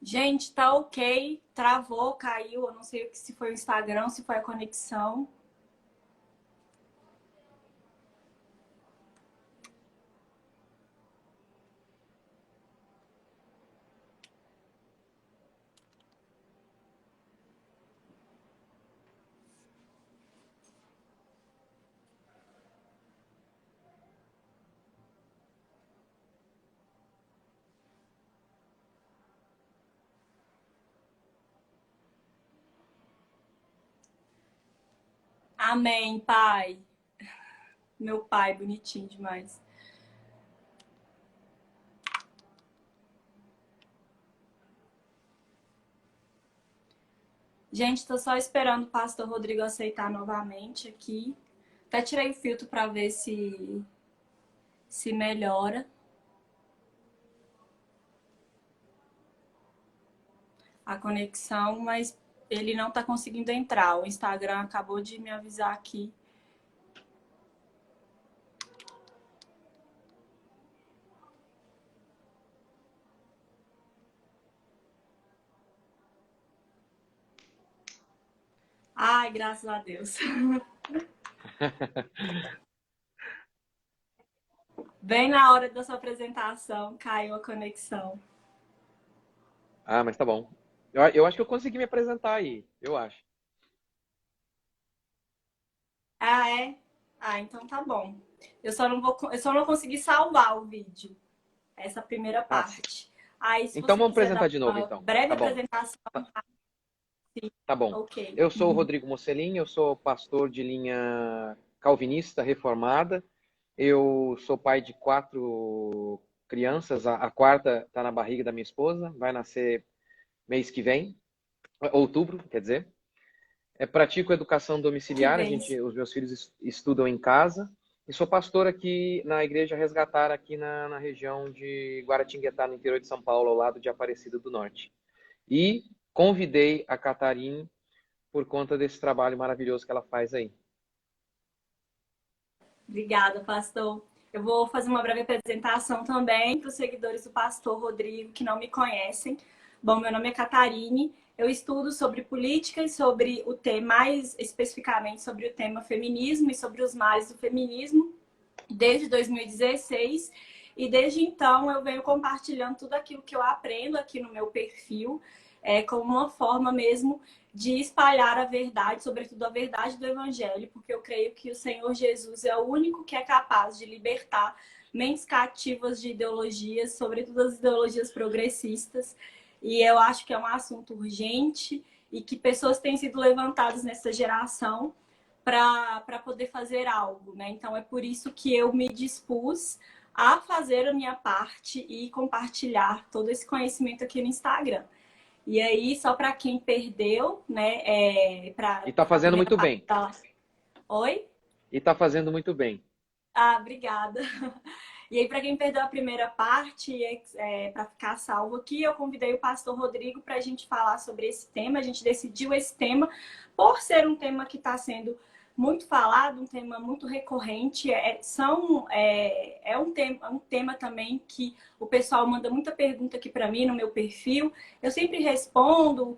Gente, tá ok. Travou, caiu. Eu não sei se foi o Instagram, se foi a conexão. Amém, pai. Meu pai, bonitinho demais. Gente, tô só esperando o pastor Rodrigo aceitar novamente aqui. Até tirei o filtro para ver se melhora a conexão, mas ele não tá conseguindo entrar. O Instagram acabou de me avisar aqui. Ai, graças a Deus. Bem na hora da sua apresentação, caiu a conexão. Ah, mas tá bom. Eu acho que eu consegui me apresentar aí, eu acho. Ah, é? Ah, então tá bom. Eu só não consegui salvar o vídeo, essa primeira Ah, parte. Aí, se então você vamos quiser dar apresentar de novo, uma então. breve Tá bom, apresentação, tá, tá bom. ok. Eu sou o Rodrigo Mocelin, eu sou pastor de linha calvinista reformada. Eu sou pai de 4 crianças, a quarta está na barriga da minha esposa, vai nascer mês que vem, outubro, quer dizer. Pratico educação Que domiciliar, bem. os meus filhos estudam em casa. E sou pastor aqui na Igreja Resgatar, aqui na região de Guaratinguetá, no interior de São Paulo, ao lado de Aparecida do Norte. E convidei a Catarine por conta desse trabalho maravilhoso que ela faz aí. Obrigada, pastor. Eu vou fazer uma breve apresentação também para os seguidores do pastor Rodrigo que não me conhecem. Bom, meu nome é Catarine. Eu estudo sobre política e sobre o tema, mais especificamente sobre o tema feminismo e sobre os males do feminismo desde 2016. E desde então eu venho compartilhando tudo aquilo que eu aprendo aqui no meu perfil, como uma forma mesmo de espalhar a verdade, sobretudo a verdade do Evangelho, porque eu creio que o Senhor Jesus é o único que é capaz de libertar mentes cativas de ideologias, sobretudo as ideologias progressistas. E eu acho que é um assunto urgente e que pessoas têm sido levantadas nessa geração para poder fazer algo, né? Então é por isso que eu me dispus a fazer a minha parte e compartilhar todo esse conhecimento aqui no Instagram. E aí, só para quem perdeu, né, para E está a fazendo primeira muito parte bem. da... Oi? E está fazendo muito bem. Ah, obrigada. E aí, para quem perdeu a primeira parte, para ficar salvo aqui, eu convidei o pastor Rodrigo para a gente falar sobre esse tema. A gente decidiu esse tema por ser um tema que está sendo muito falado, um tema muito recorrente. Um tema também que o pessoal manda muita pergunta aqui para mim no meu perfil. Eu sempre respondo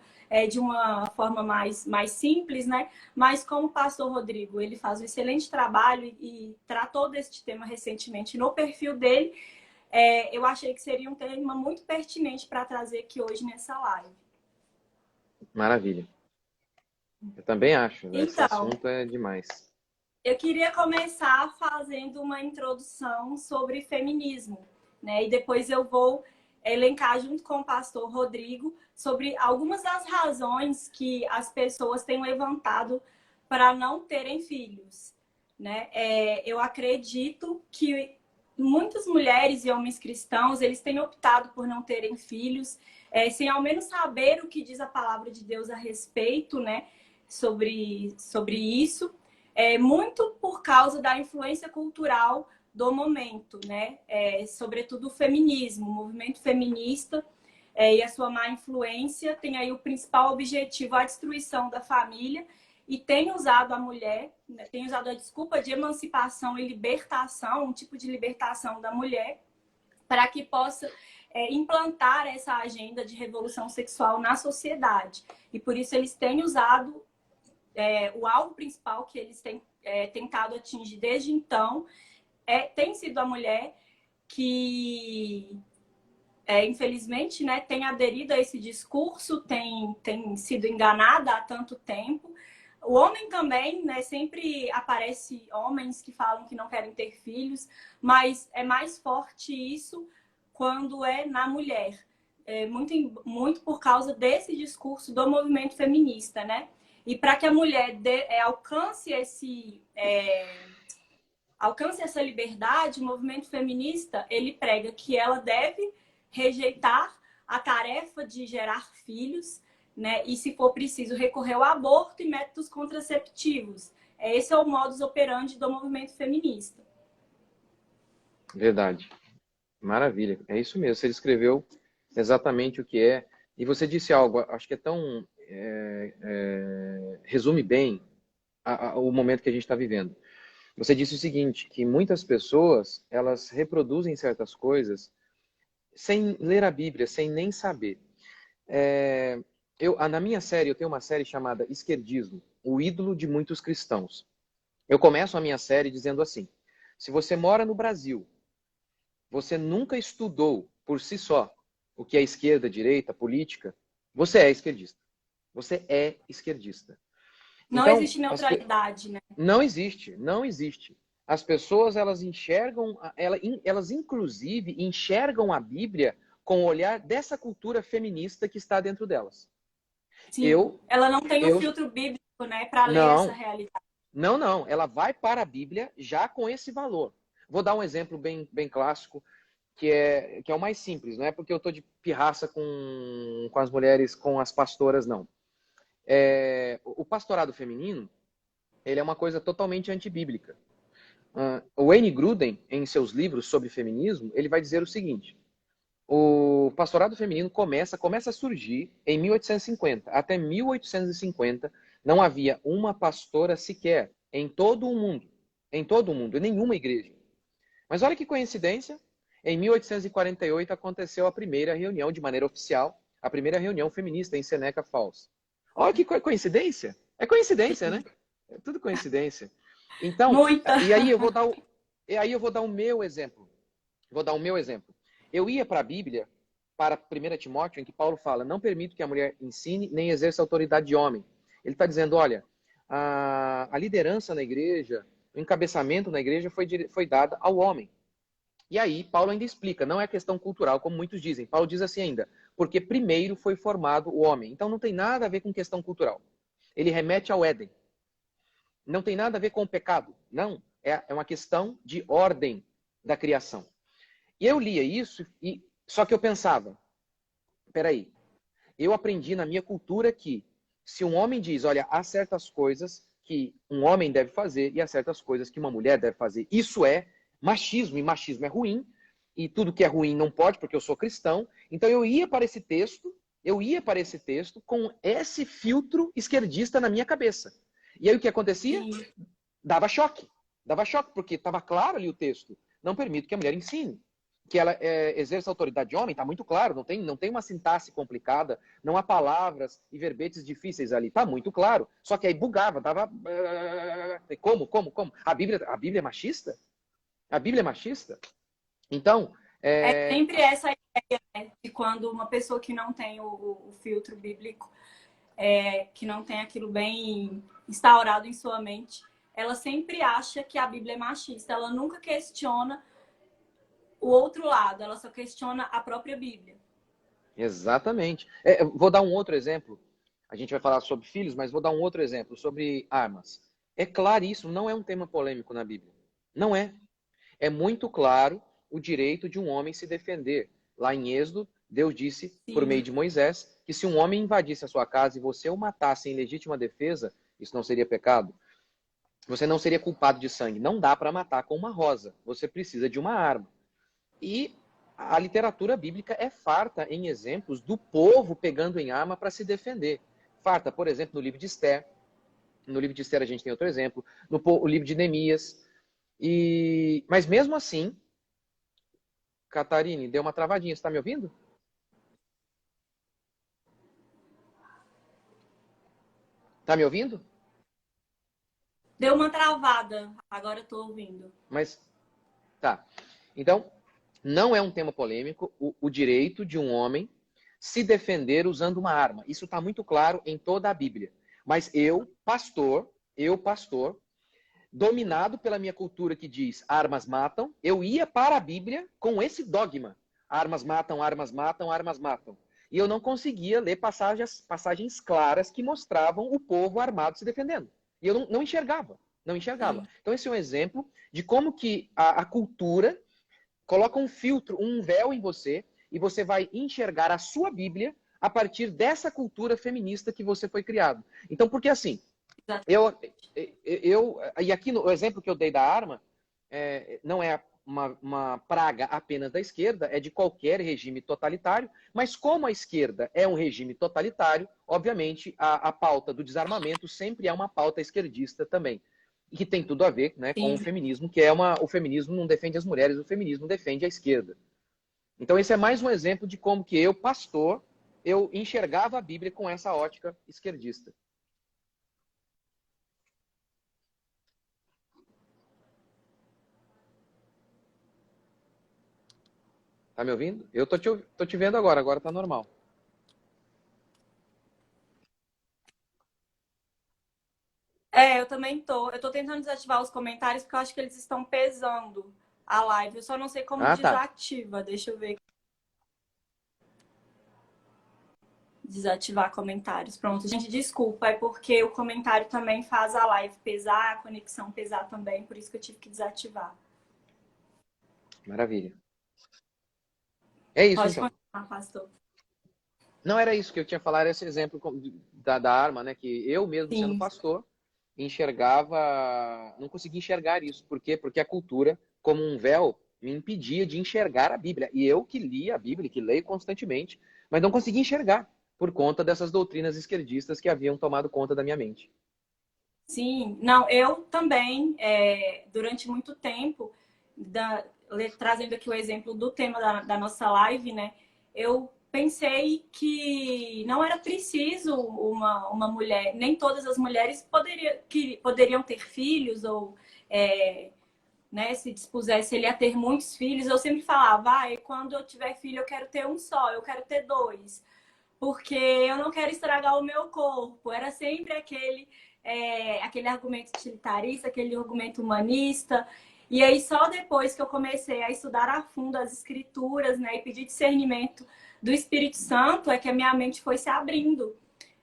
de uma forma mais simples, né? Mas como o pastor Rodrigo, ele faz um excelente trabalho e tratou deste tema recentemente no perfil dele, eu achei que seria um tema muito pertinente para trazer aqui hoje nessa live. Maravilha. Eu também acho. Esse Então, assunto é demais. eu queria começar fazendo uma introdução sobre feminismo, né? E depois eu vou elencar junto com o pastor Rodrigo sobre algumas das razões que as pessoas têm levantado para não terem filhos, né? Eu acredito que muitas mulheres e homens cristãos eles têm optado por não terem filhos, sem ao menos saber o que diz a palavra de Deus a respeito, né? Sobre isso muito por causa da influência cultural do momento, né? Sobretudo o feminismo, o movimento feminista e a sua má influência tem aí o principal objetivo a destruição da família e tem usado a mulher, né, tem usado a desculpa de emancipação e libertação, um tipo de libertação da mulher, para que possa implantar essa agenda de revolução sexual na sociedade. E por isso eles têm usado o alvo principal que eles têm tentado atingir desde então, tem sido a mulher que, infelizmente, né, tem aderido a esse discurso, tem sido enganada há tanto tempo. O homem também, né, sempre aparece homens que falam que não querem ter filhos, mas é mais forte isso quando é na mulher. Muito por causa desse discurso do movimento feminista, né? E para que a mulher alcance essa liberdade, o movimento feminista, ele prega que ela deve rejeitar a tarefa de gerar filhos, né? E, se for preciso, recorrer ao aborto e métodos contraceptivos. Esse é o modus operandi do movimento feminista. Verdade. Maravilha. É isso mesmo. Você descreveu exatamente o que é. E você disse algo, acho que é tão... resume bem o momento que a gente está vivendo. Você disse o seguinte, que muitas pessoas, elas reproduzem certas coisas sem ler a Bíblia, sem nem saber. Na minha série, eu tenho uma série chamada Esquerdismo, o ídolo de muitos cristãos. Eu começo a minha série dizendo assim, se você mora no Brasil, você nunca estudou por si só o que é esquerda, direita, política, você é esquerdista. Você é esquerdista. Não então, existe neutralidade, né? Não existe, não existe. As pessoas, elas enxergam, elas inclusive enxergam a Bíblia com o olhar dessa cultura feminista que está dentro delas. Sim, ela não tem um filtro bíblico, né, para ler essa realidade. Não. Ela vai para a Bíblia já com esse valor. Vou dar um exemplo bem clássico, que é o mais simples. Não é porque eu estou de pirraça com as mulheres, com as pastoras, não. O pastorado feminino, ele é uma coisa totalmente antibíblica. O Wayne Grudem, em seus livros sobre feminismo, ele vai dizer o seguinte: o pastorado feminino começa a surgir em 1850. Até 1850 não havia uma pastora sequer em todo o mundo, em nenhuma igreja. Mas olha que coincidência, em 1848 aconteceu a primeira reunião de maneira oficial, a primeira reunião feminista em Seneca Falls. Olha que coincidência. É coincidência, né? É tudo coincidência. Então, Muita. e aí eu vou dar o meu exemplo. Eu ia para a Bíblia, para 1 Timóteo, em que Paulo fala, não permito que a mulher ensine nem exerça autoridade de homem. Ele está dizendo, olha, a liderança na igreja, o encabeçamento na igreja foi dada ao homem. E aí, Paulo ainda explica, não é questão cultural, como muitos dizem. Paulo diz assim ainda, porque primeiro foi formado o homem. Então não tem nada a ver com questão cultural. Ele remete ao Éden. Não tem nada a ver com o pecado. Não, é uma questão de ordem da criação. E eu lia isso, só que eu pensava, peraí, eu aprendi na minha cultura que se um homem diz, olha, há certas coisas que um homem deve fazer e há certas coisas que uma mulher deve fazer. Isso é machismo, e machismo é ruim, e tudo que é ruim não pode, porque eu sou cristão. Então eu ia para esse texto com esse filtro esquerdista na minha cabeça. E aí o que acontecia? Sim. Dava choque, porque estava claro ali o texto. Não permito que a mulher ensine. Que ela exerça autoridade de homem, está muito claro, não tem uma sintaxe complicada, não há palavras e verbetes difíceis ali, está muito claro. Só que aí bugava, dava... Como? A Bíblia é machista? A Bíblia é machista? Então... É sempre essa ideia, né, de quando uma pessoa que não tem o filtro bíblico, que não tem aquilo bem instaurado em sua mente, ela sempre acha que a Bíblia é machista, ela nunca questiona o outro lado, ela só questiona a própria Bíblia. Exatamente. Vou dar um outro exemplo. A gente vai falar sobre filhos, mas vou dar um outro exemplo sobre armas. É claríssimo, não é um tema polêmico na Bíblia. Não é. É muito claro o direito de um homem se defender. Lá em Êxodo, Deus disse, por meio de Moisés, que se um homem invadisse a sua casa e você o matasse em legítima defesa, isso não seria pecado. Você não seria culpado de sangue. Não dá para matar com uma rosa. Você precisa de uma arma. E a literatura bíblica é farta em exemplos do povo pegando em arma para se defender. Farta, por exemplo, no livro de Esther. No livro de Esther a gente tem outro exemplo. No livro de Neemias. Mas mesmo assim, Catarine, deu uma travadinha. Você está me ouvindo? Tá me ouvindo? Deu uma travada, agora eu tô ouvindo. Mas, tá. Então, não é um tema polêmico o direito de um homem se defender usando uma arma. Isso está muito claro em toda a Bíblia. Mas pastor, dominado pela minha cultura que diz armas matam, eu ia para a Bíblia com esse dogma. Armas matam, armas matam, armas matam. E eu não conseguia ler passagens claras que mostravam o povo armado se defendendo. E eu não enxergava. Não enxergava. Sim. Então esse é um exemplo de como que a cultura coloca um filtro, um véu em você, e você vai enxergar a sua Bíblia a partir dessa cultura feminista que você foi criado. Então, porque assim, e aqui no exemplo que eu dei da arma, não é uma praga apenas da esquerda, é de qualquer regime totalitário, mas como a esquerda é um regime totalitário, obviamente a pauta do desarmamento sempre é uma pauta esquerdista também. E que tem tudo a ver, né, com o feminismo, que o feminismo não defende as mulheres, o feminismo defende a esquerda. Então esse é mais um exemplo de como que eu, pastor, eu enxergava a Bíblia com essa ótica esquerdista. Tá me ouvindo? Eu tô te vendo agora tá normal. Eu também tô. Eu tô tentando desativar os comentários porque eu acho que eles estão pesando a live. Eu só não sei como Ah, tá. desativa. Deixa eu ver. Desativar comentários. Pronto, gente, desculpa. É porque o comentário também faz a live pesar, a conexão pesar também. Por isso que eu tive que desativar. Maravilha. É isso, Pode então. continuar, pastor. Não era isso que eu tinha falado, era esse exemplo da arma, né? Que eu mesmo, sendo Sim. pastor, enxergava, não conseguia enxergar isso. Por quê? Porque a cultura, como um véu, me impedia de enxergar a Bíblia. E eu que li a Bíblia, que leio constantemente, mas não conseguia enxergar por conta dessas doutrinas esquerdistas que haviam tomado conta da minha mente. Sim, não, eu também, durante muito tempo, trazendo aqui o exemplo do tema da nossa live, né? Eu pensei que não era preciso uma mulher, nem todas as mulheres poderiam ter filhos ou né, se dispusesse ele a ter muitos filhos. Eu sempre falava, quando eu tiver filho eu quero ter um só, eu quero ter dois, porque eu não quero estragar o meu corpo. Era sempre aquele argumento utilitarista, aquele argumento humanista. E aí, só depois que eu comecei a estudar a fundo as escrituras, né, e pedir discernimento do Espírito Santo, é que a minha mente foi se abrindo,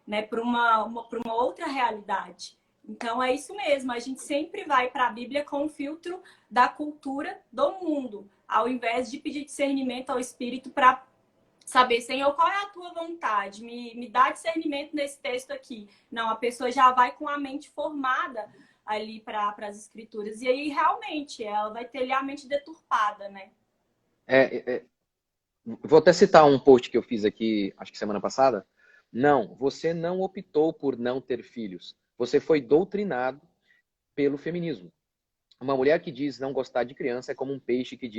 né, para uma outra realidade. Então, é isso mesmo. A gente sempre vai para a Bíblia com o filtro da cultura do mundo, ao invés de pedir discernimento ao Espírito para saber, Senhor, qual é a tua vontade? Me dá discernimento nesse texto aqui. Não, a pessoa já vai com a mente formada ali para as escrituras. E aí, realmente, ela vai ter ali a mente deturpada, né? Vou até citar um post que eu fiz aqui, acho que semana passada. Não, você não optou por não ter filhos. Você foi doutrinado pelo feminismo. Uma mulher que diz não gostar de criança é como um peixe que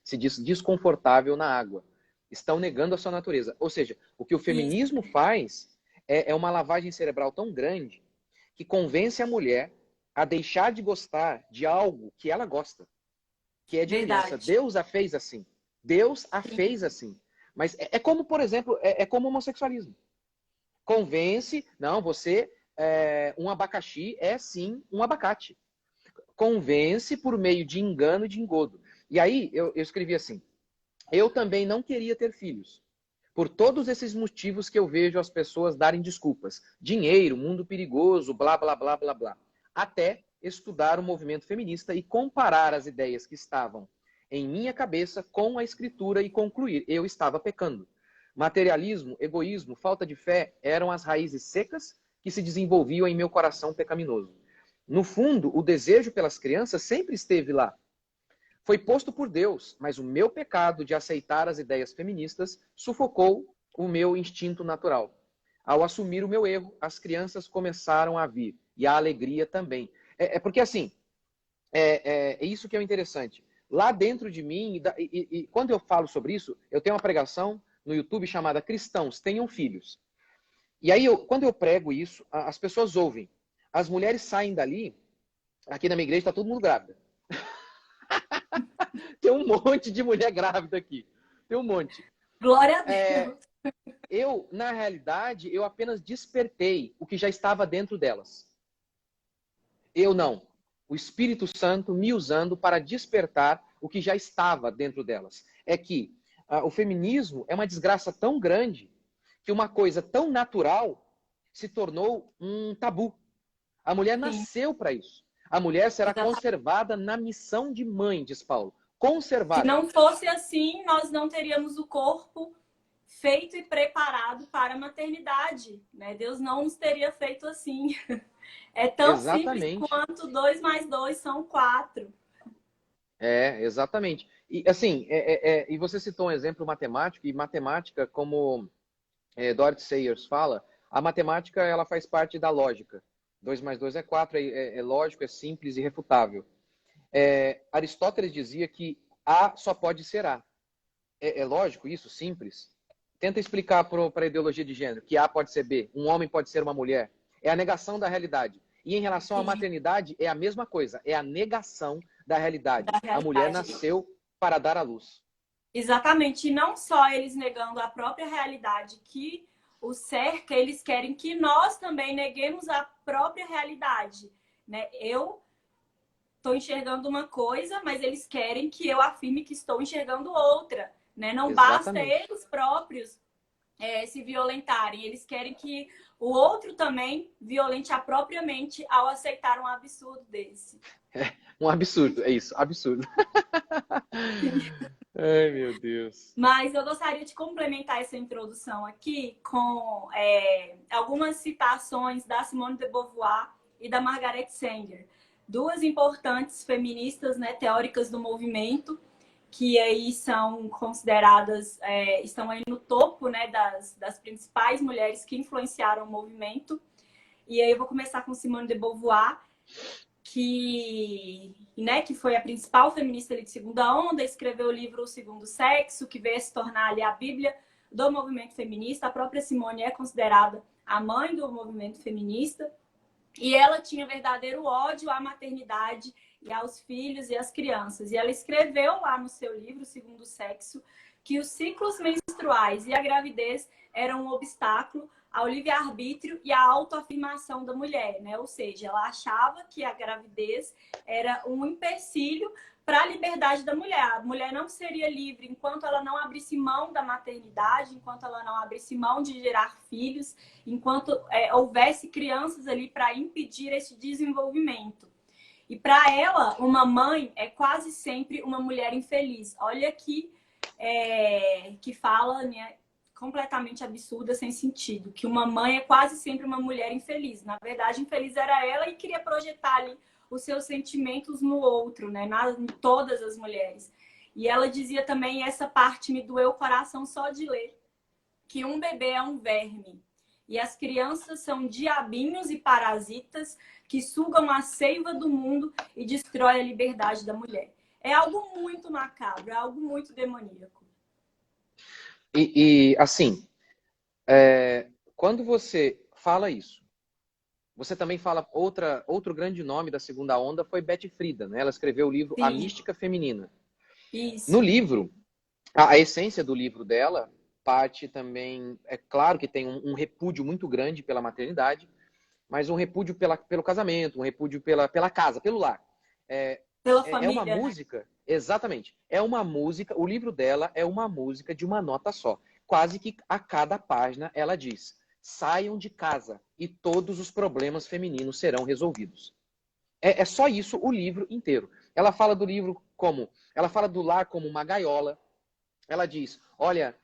se diz desconfortável na água. Estão negando a sua natureza. Ou seja, o que o feminismo faz é uma lavagem cerebral tão grande que convence a mulher a deixar de gostar de algo que ela gosta, que é de criança. Verdade. Deus a fez assim. Deus a fez assim. Mas é como, por exemplo, é como o homossexualismo. Convence, não, um abacaxi é sim um abacate. Convence por meio de engano e de engodo. E aí eu escrevi assim, eu também não queria ter filhos. Por todos esses motivos que eu vejo as pessoas darem desculpas. Dinheiro, mundo perigoso, blá, blá, blá, blá, blá. Até estudar o movimento feminista e comparar as ideias que estavam em minha cabeça com a escritura e concluir, eu estava pecando. Materialismo, egoísmo, falta de fé eram as raízes secas que se desenvolviam em meu coração pecaminoso. No fundo, o desejo pelas crianças sempre esteve lá. Foi posto por Deus, mas o meu pecado de aceitar as ideias feministas sufocou o meu instinto natural. Ao assumir o meu erro, as crianças começaram a vir, e a alegria também. Porque assim, é isso que é o interessante. lá dentro de mim, e quando eu falo sobre isso, eu tenho uma pregação no YouTube chamada Cristãos, Tenham Filhos. E aí, quando eu prego isso, as pessoas ouvem. As mulheres saem dali, aqui na minha igreja está todo mundo grávida. Tem um monte de mulher grávida aqui. Tem um monte. Glória a Deus. Na realidade, eu apenas despertei o que já estava dentro delas. Eu não. O Espírito Santo me usando para despertar o que já estava dentro delas. É que o feminismo é uma desgraça tão grande que uma coisa tão natural se tornou um tabu. A mulher nasceu para isso. A mulher será Exatamente. conservada na missão de mãe, diz Paulo. Se Conservada. não fosse assim, nós não teríamos o corpo feito e preparado para a maternidade, né? Deus não nos teria feito assim. É tão simples Exatamente. quanto 2 mais 2 são 4. Exatamente. E assim, e você citou um exemplo matemático, e matemática, como Dorothy Sayers fala, a matemática ela faz parte da lógica. 2 mais 2 é 4, é lógico, é simples e refutável. Aristóteles dizia que A só pode ser A. É lógico isso? Simples? Tenta explicar para a ideologia de gênero que A pode ser B, um homem pode ser uma mulher. É a negação da realidade. E em relação à maternidade, é a mesma coisa. É a negação da realidade. Da A mulher realidade. nasceu para dar à luz. Exatamente. E não só eles negando a própria realidade que o cerca, eles querem que nós também neguemos a própria realidade, né? Eu estou enxergando uma coisa, mas eles querem que eu afirme que estou enxergando outra, né? Não basta Exatamente. eles próprios se violentarem, eles querem que o outro também violente a própria mente ao aceitar um absurdo desse. Um absurdo, é isso, absurdo. Ai, meu Deus. Mas eu gostaria de complementar essa introdução aqui com algumas citações da Simone de Beauvoir e da Margaret Sanger, duas importantes feministas, né, teóricas do movimento, que aí são consideradas, estão aí no topo, né, das principais mulheres que influenciaram o movimento. E aí eu vou começar com Simone de Beauvoir, que foi a principal feminista de segunda onda, escreveu o livro O Segundo Sexo, que veio a se tornar ali a Bíblia do movimento feminista. A própria Simone é considerada a mãe do movimento feminista. E ela tinha verdadeiro ódio à maternidade e aos filhos e às crianças. E ela escreveu lá no seu livro, O Segundo Sexo, que os ciclos menstruais e a gravidez eram um obstáculo ao livre-arbítrio e à autoafirmação da mulher, né? Ou seja, ela achava que a gravidez era um empecilho para a liberdade da mulher. A mulher não seria livre enquanto ela não abrisse mão da maternidade, enquanto ela não abrisse mão de gerar filhos, enquanto houvesse crianças ali para impedir esse desenvolvimento. E para ela, uma mãe é quase sempre uma mulher infeliz. Olha que fala, né, completamente absurda, sem sentido. Que uma mãe é quase sempre uma mulher infeliz. Na verdade, infeliz era ela e queria projetar ali os seus sentimentos no outro, né? Em todas as mulheres. E ela dizia também, essa parte me doeu o coração só de ler, que um bebê é um verme. E as crianças são diabinhos e parasitas que sugam a seiva do mundo e destrói a liberdade da mulher. É algo muito macabro, é algo muito demoníaco. Assim, quando você fala isso, você também fala outro grande nome da segunda onda foi Betty Friedan, né? Ela escreveu o livro A Mística Feminina. Isso. No livro, a essência do livro dela parte também, é claro que tem um repúdio muito grande pela maternidade, mas um repúdio pelo casamento, um repúdio pela casa, pelo lar. Pela família, uma música, né? Exatamente. É uma música, o livro dela é uma música de uma nota só. Quase que a cada página ela diz: saiam de casa e todos os problemas femininos serão resolvidos. É só isso o livro inteiro. Ela fala do livro ela fala do lar como uma gaiola. Ela diz: olha,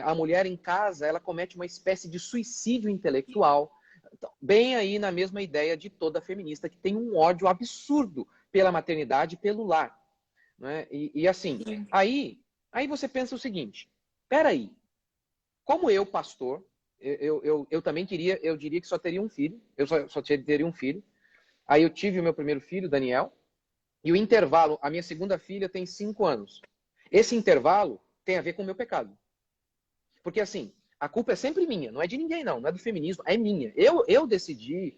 a mulher em casa ela comete uma espécie de suicídio intelectual. Então, bem aí na mesma ideia de toda feminista que tem um ódio absurdo pela maternidade e pelo lar. Né? E assim, aí você pensa o seguinte: peraí, como eu, pastor, eu também eu diria que só teria um filho, eu só teria um filho. Aí eu tive o meu primeiro filho, Daniel, E o intervalo, a minha segunda filha tem 5 anos. Esse intervalo tem a ver com o meu pecado. Porque assim, a culpa é sempre minha, não é de ninguém não é do feminismo, é minha. Eu decidi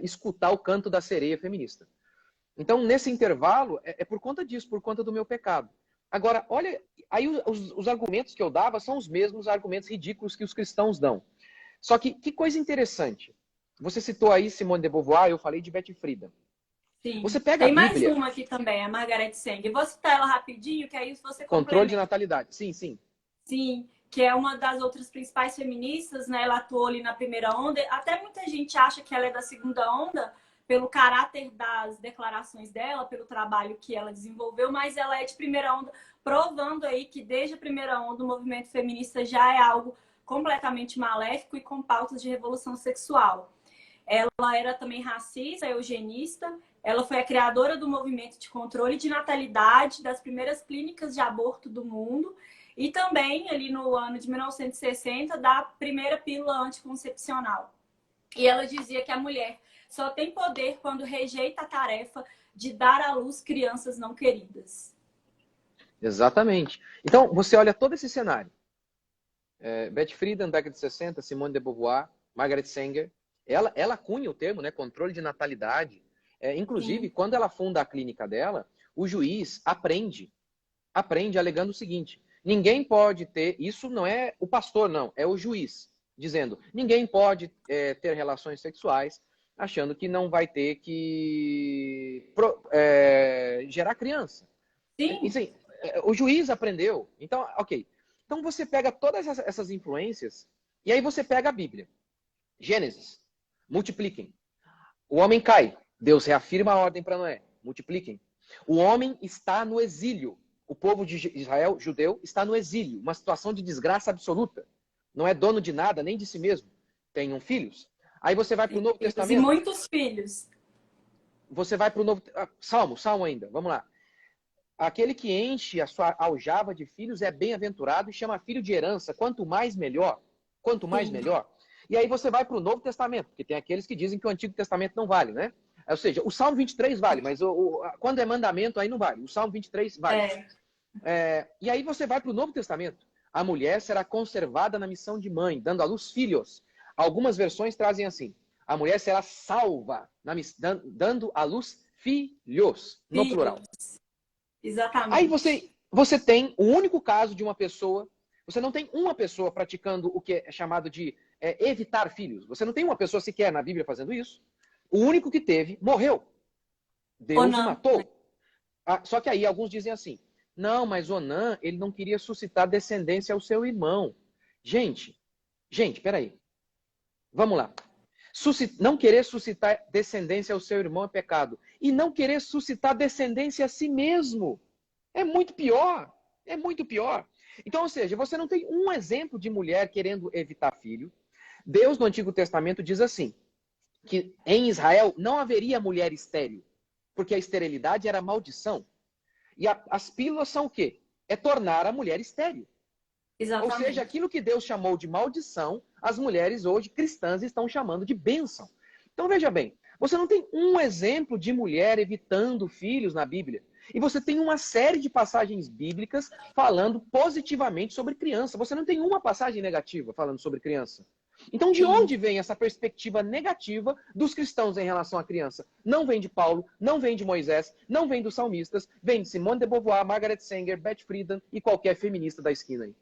escutar o canto da sereia feminista. Então, nesse intervalo, é por conta disso, por conta do meu pecado. Agora, olha, aí os argumentos que eu dava são os mesmos argumentos ridículos que os cristãos dão. Só que coisa interessante. Você citou aí Simone de Beauvoir, eu falei de Betty Friedan. Sim. Você pega a Tem mais Bíblia, uma aqui também, a Margaret Sanger. Vou citar ela rapidinho, que aí você controle de complementa. natalidade. Sim, sim. Sim, que é uma das outras principais feministas, né? Ela atuou ali na primeira onda. Até muita gente acha que ela é da segunda onda, pelo caráter das declarações dela, pelo trabalho que ela desenvolveu, mas ela é de primeira onda, provando aí que desde a primeira onda o movimento feminista já é algo completamente maléfico e com pautas de revolução sexual. Ela era também racista, eugenista. Ela foi a criadora do movimento de controle de natalidade, das primeiras clínicas de aborto do mundo e também, ali no ano de 1960, da primeira pílula anticoncepcional. E ela dizia que a mulher só tem poder quando rejeita a tarefa de dar à luz crianças não queridas. Exatamente. Então, você olha todo esse cenário. Betty Friedan, década de 60, Simone de Beauvoir, Margaret Sanger, ela cunha o termo, né, controle de natalidade. Inclusive, Sim. quando ela funda a clínica dela, o juiz aprende alegando o seguinte: ninguém pode ter, isso não é o pastor, não, é o juiz, dizendo, ninguém pode ter relações sexuais achando que não vai ter que gerar criança. Sim. Isso aí, o juiz aprendeu. Então, ok. Então você pega todas essas influências e aí você pega a Bíblia. Gênesis, multipliquem. O homem cai, Deus reafirma a ordem para Noé, multipliquem. O homem está no exílio. O povo de Israel, judeu, está no exílio. Uma situação de desgraça absoluta. Não é dono de nada, nem de si mesmo. Tenham filhos. Aí você vai para o Novo E Testamento. muitos filhos. Você vai para o Novo... Salmo ainda, vamos lá. Aquele que enche a sua aljava de filhos é bem-aventurado e chama filho de herança. Quanto mais, melhor. Quanto mais, Sim. melhor. E aí você vai para o Novo Testamento, porque tem aqueles que dizem que o Antigo Testamento não vale, né? Ou seja, o Salmo 23 vale, mas quando é mandamento aí não vale. O Salmo 23 vale. E aí você vai para o Novo Testamento. A mulher será conservada na missão de mãe, dando à luz filhos. Algumas versões trazem assim: a mulher será salva, dando à luz filhos, no plural. Aí Exatamente. você tem o único caso de uma pessoa, você não tem uma pessoa praticando o que é chamado de evitar filhos. Você não tem uma pessoa sequer na Bíblia fazendo isso. O único que teve, morreu. Deus o Onã, né? matou. Só que aí alguns dizem assim, não, mas Onã, ele não queria suscitar descendência ao seu irmão. Gente, peraí. Vamos lá. Não querer suscitar descendência ao seu irmão é pecado. E não querer suscitar descendência a si mesmo é muito pior. É muito pior. Então, ou seja, você não tem um exemplo de mulher querendo evitar filho. Deus, no Antigo Testamento, diz assim, que em Israel não haveria mulher estéril, porque a esterilidade era maldição. E as pílulas são o quê? É tornar a mulher estéril. Ou seja, Exatamente. aquilo que Deus chamou de maldição, as mulheres hoje cristãs estão chamando de bênção. Então veja bem, você não tem um exemplo de mulher evitando filhos na Bíblia. E você tem uma série de passagens bíblicas falando positivamente sobre criança. Você não tem uma passagem negativa falando sobre criança. Então, de Sim. onde vem essa perspectiva negativa dos cristãos em relação à criança? Não vem de Paulo, não vem de Moisés, não vem dos salmistas, vem de Simone de Beauvoir, Margaret Sanger, Betty Friedan e qualquer feminista da esquina aí.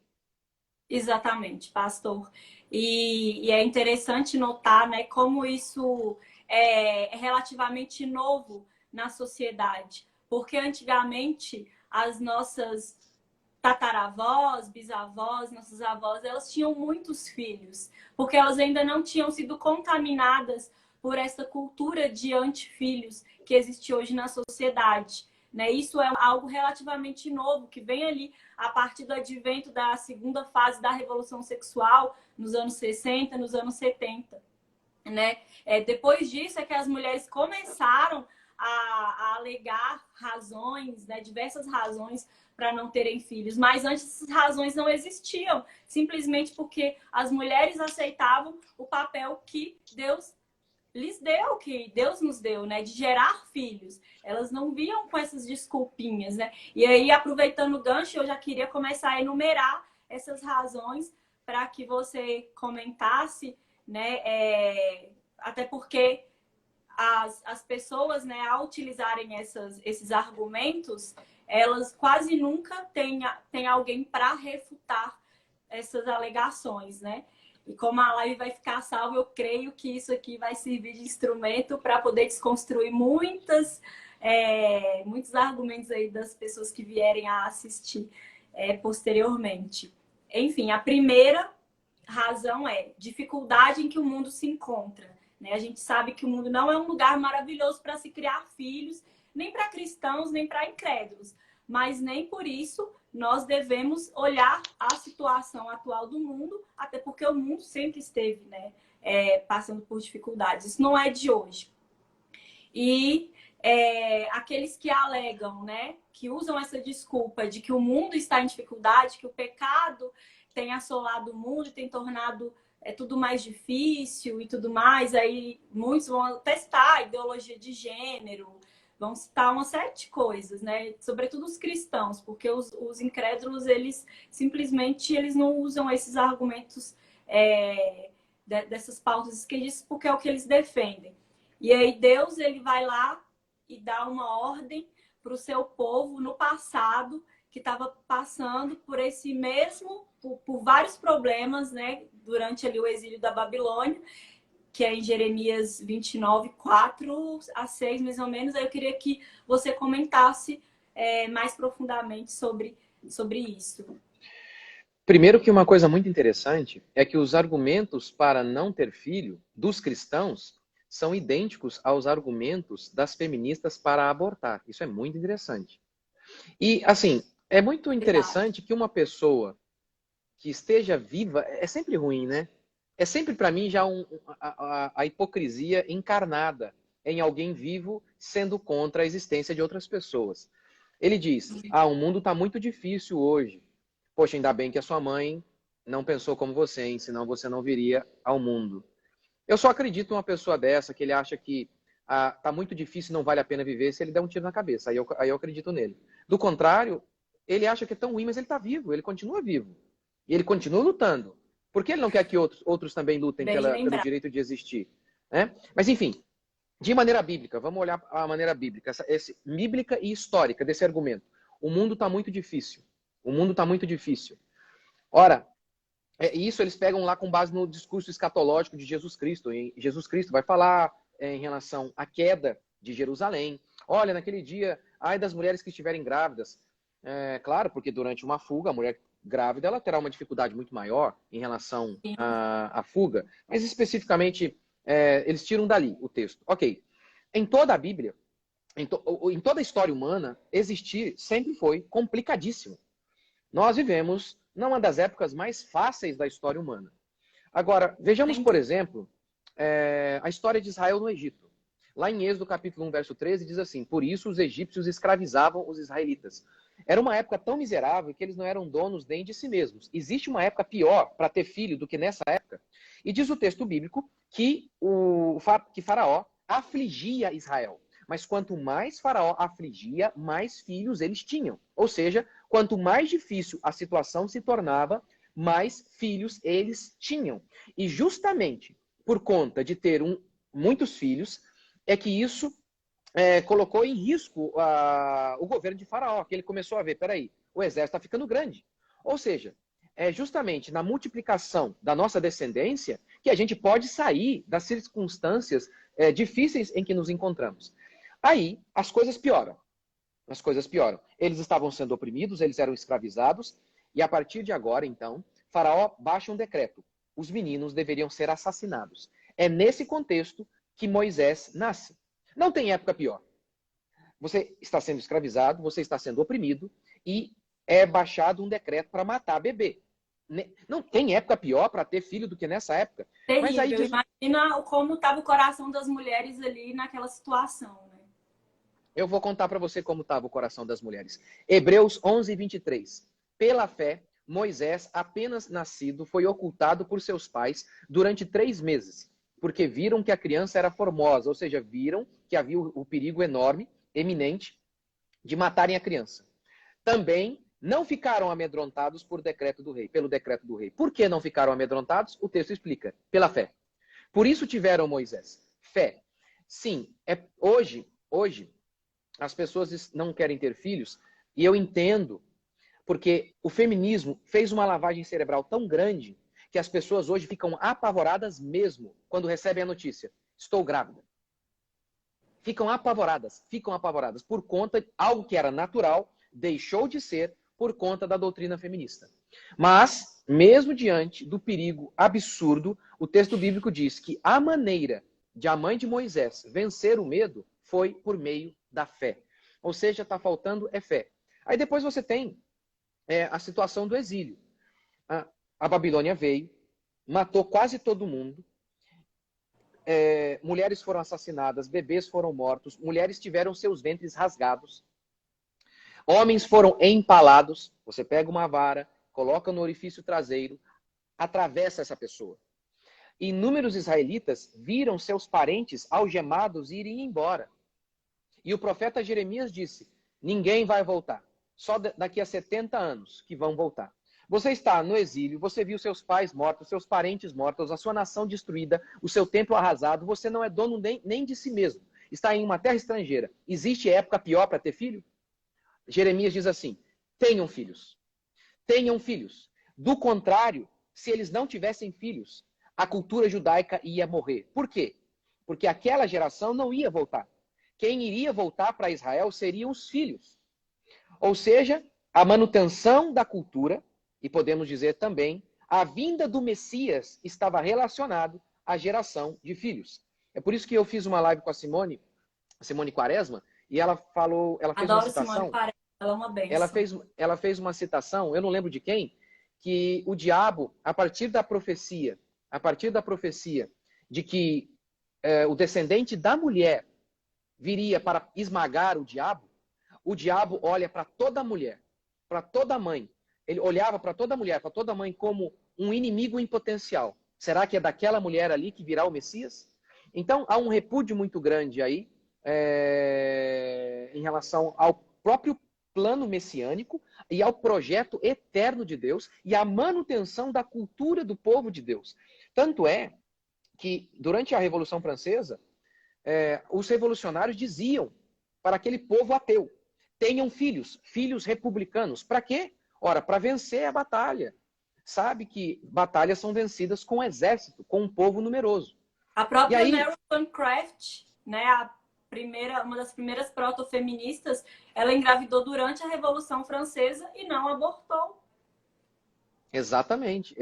Exatamente, pastor. E é interessante notar, né, como isso é relativamente novo na sociedade. Porque antigamente as nossas tataravós, bisavós, nossas avós, elas tinham muitos filhos, porque elas ainda não tinham sido contaminadas por essa cultura de antifilhos que existe hoje na sociedade. Né? Isso é algo relativamente novo, que vem ali a partir do advento da segunda fase da Revolução Sexual, nos anos 60, nos anos 70. Né? Depois disso é que as mulheres começaram a alegar razões, né, diversas razões para não terem filhos. Mas antes essas razões não existiam, simplesmente porque as mulheres aceitavam o papel que Deus lhes deu, que Deus nos deu, né? De gerar filhos. Elas não vinham com essas desculpinhas, né? E aí, aproveitando o gancho, eu já queria começar a enumerar essas razões para que você comentasse, né? Até porque as pessoas, né, ao utilizarem esses argumentos, elas quase nunca têm alguém para refutar essas alegações, né? E como a live vai ficar salva, eu creio que isso aqui vai servir de instrumento para poder desconstruir muitos argumentos aí das pessoas que vierem a assistir posteriormente. Enfim, a primeira razão é dificuldade em que o mundo se encontra. Né? A gente sabe que o mundo não é um lugar maravilhoso para se criar filhos, nem para cristãos, nem para incrédulos. Mas nem por isso nós devemos olhar a situação atual do mundo, até porque o mundo sempre esteve, né, passando por dificuldades. Isso não é de hoje. E aqueles que alegam, né, que usam essa desculpa de que o mundo está em dificuldade, que o pecado tem assolado o mundo, tem tornado tudo mais difícil e tudo mais, aí muitos vão testar a ideologia de gênero, vão citar uma série de coisas, né? Sobretudo os cristãos, porque os incrédulos, eles simplesmente eles não usam esses argumentos dessas pautas esquerdistas, porque é o que eles defendem. E aí Deus, ele vai lá e dá uma ordem para o seu povo no passado, que estava passando por esse mesmo, por vários problemas, né? Durante ali o exílio da Babilônia, que é em Jeremias 29, 4 a 6, mais ou menos. Aí eu queria que você comentasse mais profundamente sobre isso. Primeiro que uma coisa muito interessante é que os argumentos para não ter filho dos cristãos são idênticos aos argumentos das feministas para abortar. Isso é muito interessante. E, assim, é muito interessante que uma pessoa que esteja viva, é sempre ruim, né? É sempre, para mim, já a hipocrisia encarnada em alguém vivo sendo contra a existência de outras pessoas. Ele diz, o mundo está muito difícil hoje. Poxa, ainda bem que a sua mãe não pensou como você, hein? Senão você não viria ao mundo. Eu só acredito numa pessoa dessa, que ele acha que tá muito difícil e não vale a pena viver se ele der um tiro na cabeça. Aí eu acredito nele. Do contrário, ele acha que é tão ruim, mas ele está vivo, ele continua vivo. E ele continua lutando. Por que ele não quer que outros também lutem pelo direito de existir? Né? Mas, enfim, de maneira bíblica, vamos olhar a maneira bíblica, bíblica e histórica desse argumento. O mundo está muito difícil. O mundo está muito difícil. Ora, isso eles pegam lá com base no discurso escatológico de Jesus Cristo. E Jesus Cristo vai falar em relação à queda de Jerusalém. Olha, naquele dia, ai das mulheres que estiverem grávidas. Claro, porque durante uma fuga, a mulher grávida ela terá uma dificuldade muito maior em relação à fuga. Mas especificamente, eles tiram dali o texto. Ok. Em toda a Bíblia, em toda a história humana, existir sempre foi complicadíssimo. Nós vivemos numa das épocas mais fáceis da história humana. Agora, vejamos, por exemplo, a história de Israel no Egito. Lá em Êxodo, capítulo 1, verso 13, diz assim, por isso os egípcios escravizavam os israelitas. Era uma época tão miserável que eles não eram donos nem de si mesmos. Existe uma época pior para ter filho do que nessa época. E diz o texto bíblico que Faraó afligia Israel. Mas quanto mais Faraó afligia, mais filhos eles tinham. Ou seja, quanto mais difícil a situação se tornava, mais filhos eles tinham. E justamente por conta de ter muitos filhos, é que isso colocou em risco o governo de Faraó, que ele começou a ver, peraí, o exército está ficando grande. Ou seja, é justamente na multiplicação da nossa descendência que a gente pode sair das circunstâncias difíceis em que nos encontramos. Aí, as coisas pioram. As coisas pioram. Eles estavam sendo oprimidos, eles eram escravizados, e a partir de agora, então, Faraó baixa um decreto. Os meninos deveriam ser assassinados. É nesse contexto que Moisés nasce. Não tem época pior. Você está sendo escravizado, você está sendo oprimido, e é baixado um decreto para matar bebê. Não tem época pior para ter filho do que nessa época. Terrível. Mas aí imagina como estava o coração das mulheres ali naquela situação, né? Eu vou contar para você como estava o coração das mulheres. Hebreus 11, 23. Pela fé, Moisés, apenas nascido, foi ocultado por seus pais durante 3 meses, porque viram que a criança era formosa, ou seja, viram que havia o perigo enorme, eminente, de matarem a criança. Também não ficaram amedrontados pelo decreto do rei. Por que não ficaram amedrontados? O texto explica, pela fé. Por isso tiveram Moisés. Fé. Sim, hoje as pessoas não querem ter filhos, e eu entendo, porque o feminismo fez uma lavagem cerebral tão grande que as pessoas hoje ficam apavoradas mesmo quando recebem a notícia: estou grávida. Ficam apavoradas por conta de algo que era natural, deixou de ser por conta da doutrina feminista. Mas, mesmo diante do perigo absurdo, o texto bíblico diz que a maneira de a mãe de Moisés vencer o medo foi por meio da fé. Ou seja, está faltando fé. Aí depois você tem a situação do exílio. A Babilônia veio, matou quase todo mundo, mulheres foram assassinadas, bebês foram mortos, mulheres tiveram seus ventres rasgados, homens foram empalados. Você pega uma vara, coloca no orifício traseiro, atravessa essa pessoa. Inúmeros israelitas viram seus parentes algemados irem embora. E o profeta Jeremias disse: ninguém vai voltar, só daqui a 70 anos que vão voltar. Você está no exílio, você viu seus pais mortos, seus parentes mortos, a sua nação destruída, o seu templo arrasado, você não é dono nem de si mesmo. Está em uma terra estrangeira. Existe época pior para ter filho? Jeremias diz assim: tenham filhos. Tenham filhos. Do contrário, se eles não tivessem filhos, a cultura judaica ia morrer. Por quê? Porque aquela geração não ia voltar. Quem iria voltar para Israel seriam os filhos. Ou seja, a manutenção da cultura, e podemos dizer também, a vinda do Messias estava relacionado à geração de filhos. É por isso que eu fiz uma live com a Simone Quaresma, e ela fez uma citação. Simone Quaresma, ela é uma bênção. Ela fez uma citação, eu não lembro de quem, que o diabo, a partir da profecia de que o descendente da mulher viria para esmagar o diabo olha para toda mulher, para toda mãe. Ele olhava para toda mulher, para toda mãe como um inimigo em potencial. Será que é daquela mulher ali que virá o Messias? Então, há um repúdio muito grande aí em relação ao próprio plano messiânico e ao projeto eterno de Deus e à manutenção da cultura do povo de Deus. Tanto é que, durante a Revolução Francesa, os revolucionários diziam para aquele povo ateu: tenham filhos republicanos. Para quê? Ora, para vencer a batalha. Sabe que batalhas são vencidas com um exército, com um povo numeroso. A própria Mary Wollstonecraft, né, uma das primeiras protofeministas, ela engravidou durante a Revolução Francesa e não abortou. Exatamente.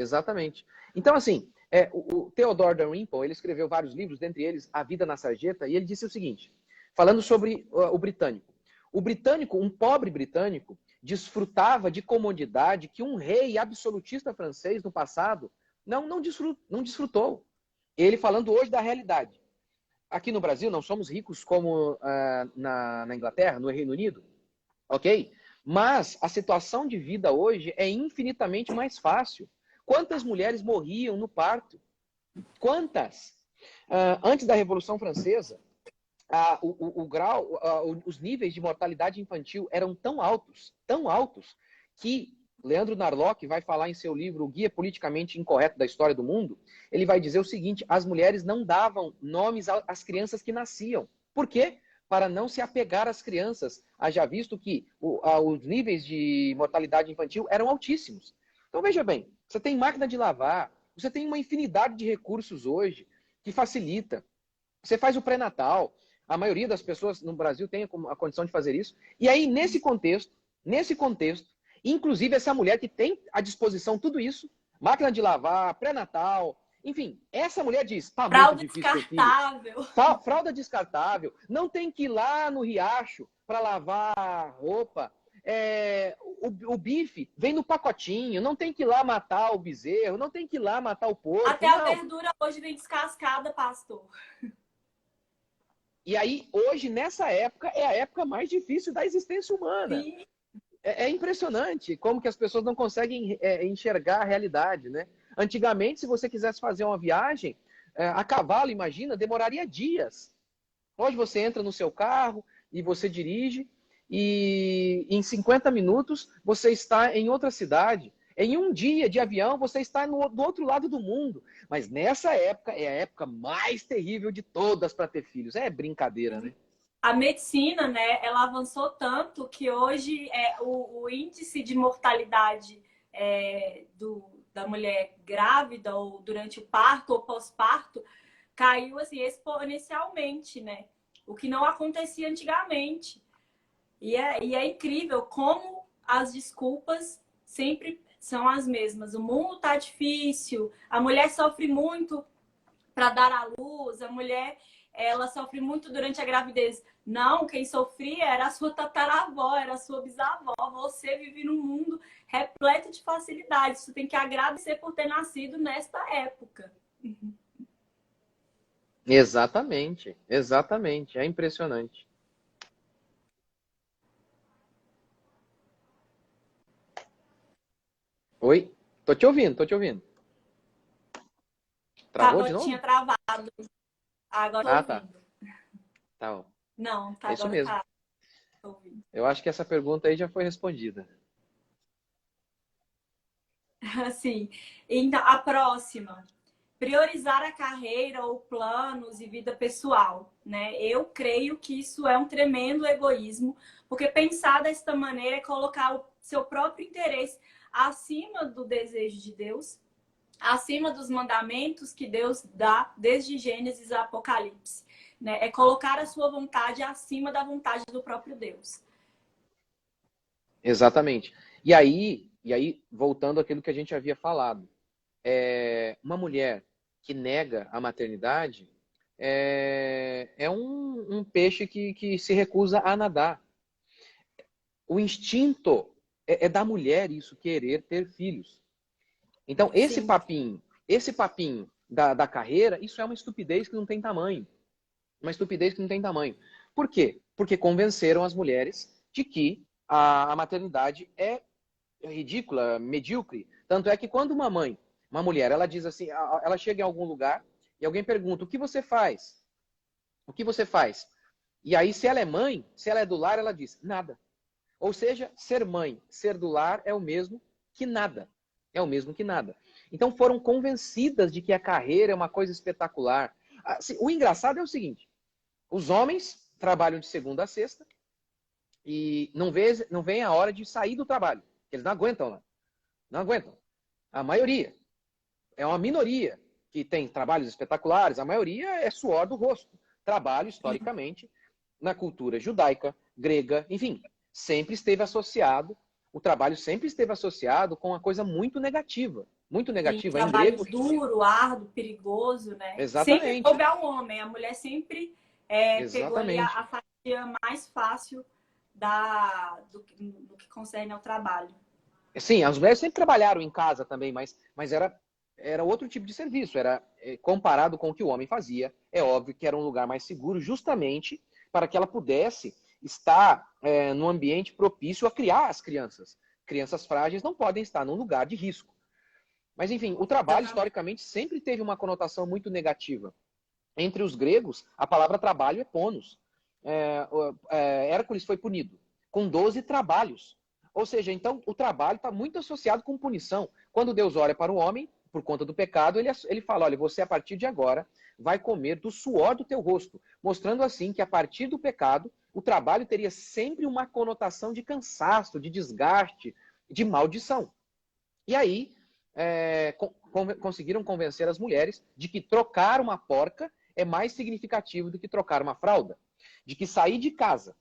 Então, assim, o Theodore Dalrymple, ele escreveu vários livros, dentre eles A Vida na Sarjeta, e ele disse o seguinte, falando sobre o britânico. O britânico, um pobre britânico, desfrutava de comodidade que um rei absolutista francês no passado não desfrutou. Ele falando hoje da realidade. Aqui no Brasil não somos ricos como na Inglaterra, no Reino Unido, ok? Mas a situação de vida hoje é infinitamente mais fácil. Quantas mulheres morriam no parto? Quantas? Antes da Revolução Francesa, os níveis de mortalidade infantil eram tão altos, que Leandro Narlock vai falar em seu livro O Guia Politicamente Incorreto da História do Mundo. Ele vai dizer o seguinte: as mulheres não davam nomes às crianças que nasciam. Por quê? Para não se apegar às crianças, haja visto que os níveis de mortalidade infantil eram altíssimos. Então veja bem, você tem máquina de lavar, você tem uma infinidade de recursos hoje que facilita. Você faz o pré-natal. A maioria das pessoas no Brasil tem a condição de fazer isso. E aí, nesse contexto, inclusive essa mulher que tem à disposição tudo isso, máquina de lavar, pré-natal, enfim, essa mulher diz, tá muito difícil ter filho. Fralda descartável, não tem que ir lá no riacho para lavar roupa. O bife vem no pacotinho, não tem que ir lá matar o bezerro, não tem que ir lá matar o porco. Até a verdura hoje vem descascada, pastor. E aí, hoje, nessa época, é a época mais difícil da existência humana. Sim. É impressionante como que as pessoas não conseguem enxergar a realidade, né? Antigamente, se você quisesse fazer uma viagem, A cavalo, imagina, demoraria dias. Hoje você entra no seu carro e você dirige e em 50 minutos você está em outra cidade. Em um dia de avião você está do outro lado do mundo. Mas nessa época é a época mais terrível de todas para ter filhos. É brincadeira, né? A medicina, né, ela avançou tanto que hoje o índice de mortalidade da mulher grávida ou durante o parto ou pós-parto caiu assim exponencialmente, né? O que não acontecia antigamente. E é incrível como as desculpas sempre são as mesmas. O mundo tá difícil, a mulher sofre muito para dar à luz, a mulher ela sofre muito durante a gravidez. Não, quem sofria era a sua tataravó, era a sua bisavó. Você vive num mundo repleto de facilidades. Você tem que agradecer por ter nascido nesta época. Exatamente, exatamente. É impressionante. Oi? Tô te ouvindo, tô te ouvindo. Travou de Tinha novo? travado. Agora tô Ah, tá. ouvindo. Tá bom. Não, tá, É isso agora mesmo. tá. Tô ouvindo. Eu acho que essa pergunta aí já foi respondida. Assim, então, a próxima. Priorizar a carreira ou planos e vida pessoal, né? Eu creio que isso é um tremendo egoísmo, porque pensar desta maneira é colocar o seu próprio interesse acima do desejo de Deus, acima dos mandamentos que Deus dá desde Gênesis a Apocalipse, né? É colocar a sua vontade acima da vontade do próprio Deus. Exatamente. E aí, voltando àquilo que a gente havia falado, uma mulher que nega a maternidade é um peixe que se recusa a nadar. O instinto é da mulher isso, querer ter filhos. Então, Sim, esse papinho da carreira, isso é uma estupidez que não tem tamanho. Uma estupidez que não tem tamanho. Por quê? Porque convenceram as mulheres de que a maternidade é ridícula, medíocre. Tanto é que quando uma mulher, ela diz assim, ela chega em algum lugar e alguém pergunta, o que você faz? O que você faz? E aí, se ela é mãe, se ela é do lar, ela diz, nada. Ou seja, ser mãe, ser do lar é o mesmo que nada. É o mesmo que nada. Então foram convencidas de que a carreira é uma coisa espetacular. Assim, o engraçado é o seguinte, os homens trabalham de segunda a sexta e não vem a hora de sair do trabalho. Eles não aguentam lá. Não aguentam. A maioria. É uma minoria que tem trabalhos espetaculares. A maioria é suor do rosto. Trabalho, historicamente, na cultura judaica, grega, enfim, sempre esteve associado, o trabalho sempre esteve associado com uma coisa muito negativa. Muito sim, negativa. Em trabalho grego, duro, árduo, perigoso, né? Sempre exatamente. coube ao homem, a mulher sempre pegou ali Exatamente. a fatia mais fácil do que concerne ao trabalho. Sim, as mulheres sempre trabalharam em casa também, mas era outro tipo de serviço. Era comparado com o que o homem fazia. É óbvio que era um lugar mais seguro, justamente para que ela pudesse estar num ambiente propício a criar as crianças. Crianças frágeis não podem estar num lugar de risco. Mas, enfim, o trabalho, Exatamente. historicamente, sempre teve uma conotação muito negativa. Entre os gregos, a palavra trabalho é pônus. Hércules foi punido com 12 trabalhos. Ou seja, então o trabalho está muito associado com punição. Quando Deus olha para o homem, por conta do pecado, ele fala, olha, você a partir de agora vai comer do suor do teu rosto. Mostrando assim que a partir do pecado, o trabalho teria sempre uma conotação de cansaço, de desgaste, de maldição. E aí, conseguiram convencer as mulheres de que trocar uma porca é mais significativo do que trocar uma fralda. De que sair de casa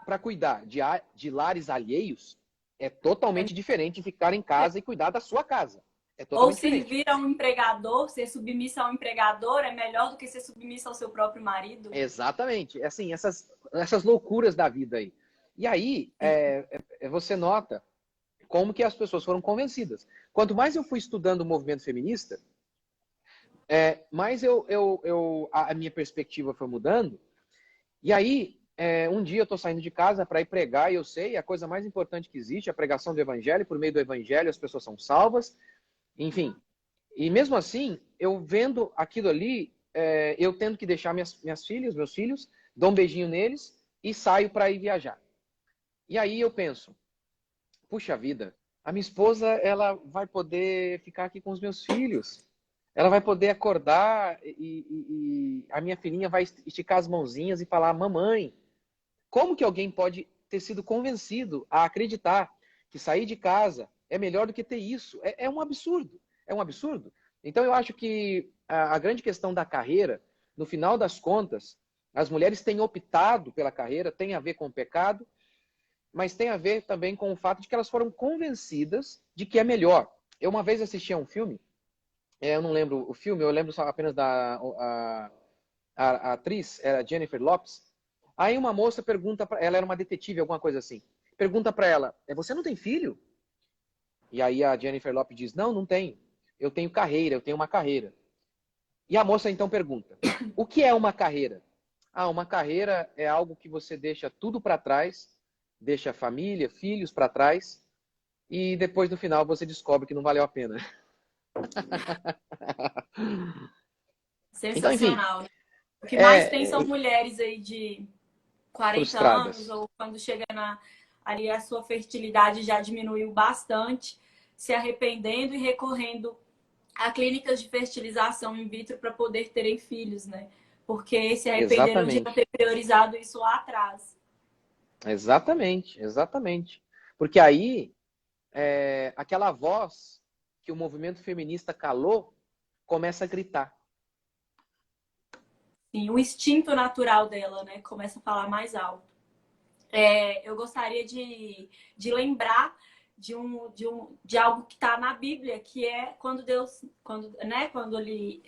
para cuidar de lares alheios é totalmente diferente de ficar em casa e cuidar da sua casa. É Ou totalmente diferente. servir a um empregador, ser submissa a um empregador é melhor do que ser submissa ao seu próprio marido. Exatamente. Assim, essas loucuras da vida aí. E aí, você nota como que as pessoas foram convencidas. Quanto mais eu fui estudando o movimento feminista, mais a minha perspectiva foi mudando. E aí, um dia eu estou saindo de casa para ir pregar, e eu sei, a coisa mais importante que existe é a pregação do evangelho. Por meio do evangelho as pessoas são salvas. Enfim, E mesmo assim, eu vendo aquilo ali, eu tendo que deixar minhas filhas, meus filhos, dou um beijinho neles e saio para ir viajar. E aí eu penso, puxa vida, a minha esposa, ela vai poder ficar aqui com os meus filhos. Ela vai poder acordar e a minha filhinha vai esticar as mãozinhas e falar, mamãe. Como que alguém pode ter sido convencido a acreditar que sair de casa é melhor do que ter isso? É um absurdo. É um absurdo. Então eu acho que a grande questão da carreira, no final das contas, as mulheres têm optado pela carreira, tem a ver com o pecado, mas tem a ver também com o fato de que elas foram convencidas de que é melhor. Eu uma vez assisti a um filme, eu não lembro o filme, eu lembro só apenas a atriz, era Jennifer Lopez. Aí uma moça pergunta, ela era uma detetive, alguma coisa assim, pergunta para ela, você não tem filho? E aí a Jennifer Lopez diz, não, não tenho. Eu tenho carreira, eu tenho uma carreira. E a moça então pergunta, o que é uma carreira? Ah, uma carreira é algo que você deixa tudo para trás, deixa família, filhos para trás, e depois no final você descobre que não valeu a pena. Então, enfim, Sensacional, né? O que mais tem é são mulheres aí de 40 anos, frustradas. ou quando chega ali a sua fertilidade já diminuiu bastante, se arrependendo e recorrendo a clínicas de fertilização in vitro para poder terem filhos, né? Porque se arrependeram de não Exatamente. ter priorizado isso lá atrás. Exatamente, exatamente. Porque aí, aquela voz que o movimento feminista calou, começa a gritar. Sim, o instinto natural dela, né? Começa a falar mais alto. Eu gostaria de lembrar de algo que está na Bíblia, que é quando Deus, quando ele,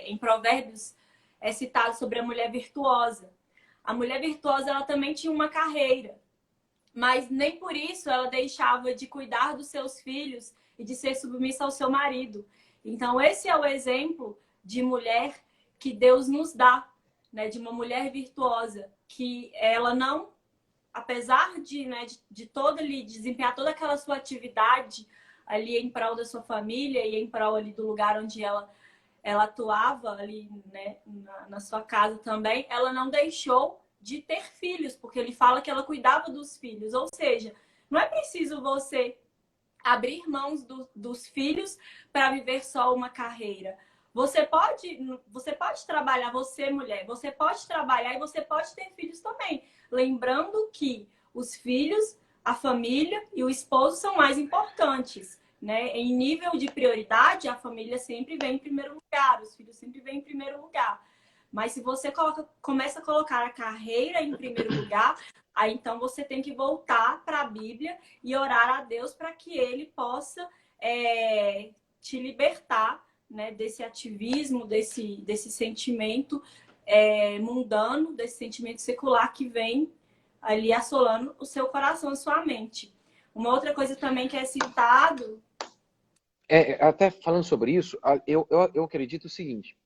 em Provérbios, é citado sobre a mulher virtuosa. A mulher virtuosa, ela também tinha uma carreira, mas nem por isso ela deixava de cuidar dos seus filhos e de ser submissa ao seu marido. Então, esse é o exemplo de mulher que Deus nos dá, né? De uma mulher virtuosa, que ela não, apesar de toda ali, desempenhar toda aquela sua atividade ali em prol da sua família e em prol ali do lugar onde ela atuava ali, né, na sua casa também, ela não deixou de ter filhos, porque ele fala que ela cuidava dos filhos. Ou seja, não é preciso você abrir mãos dos filhos para viver só uma carreira. Você pode trabalhar, você mulher, você pode trabalhar e você pode ter filhos também. Lembrando que os filhos, a família e o esposo são mais importantes. Né? Em nível de prioridade, a família sempre vem em primeiro lugar, os filhos sempre vêm em primeiro lugar. Mas se você começa a colocar a carreira em primeiro lugar, aí então você tem que voltar para a Bíblia e orar a Deus para que Ele possa te libertar, né, desse ativismo, desse sentimento mundano, desse sentimento secular que vem ali assolando o seu coração, a sua mente. Uma outra coisa também que é citado... Até falando sobre isso, eu acredito o seguinte,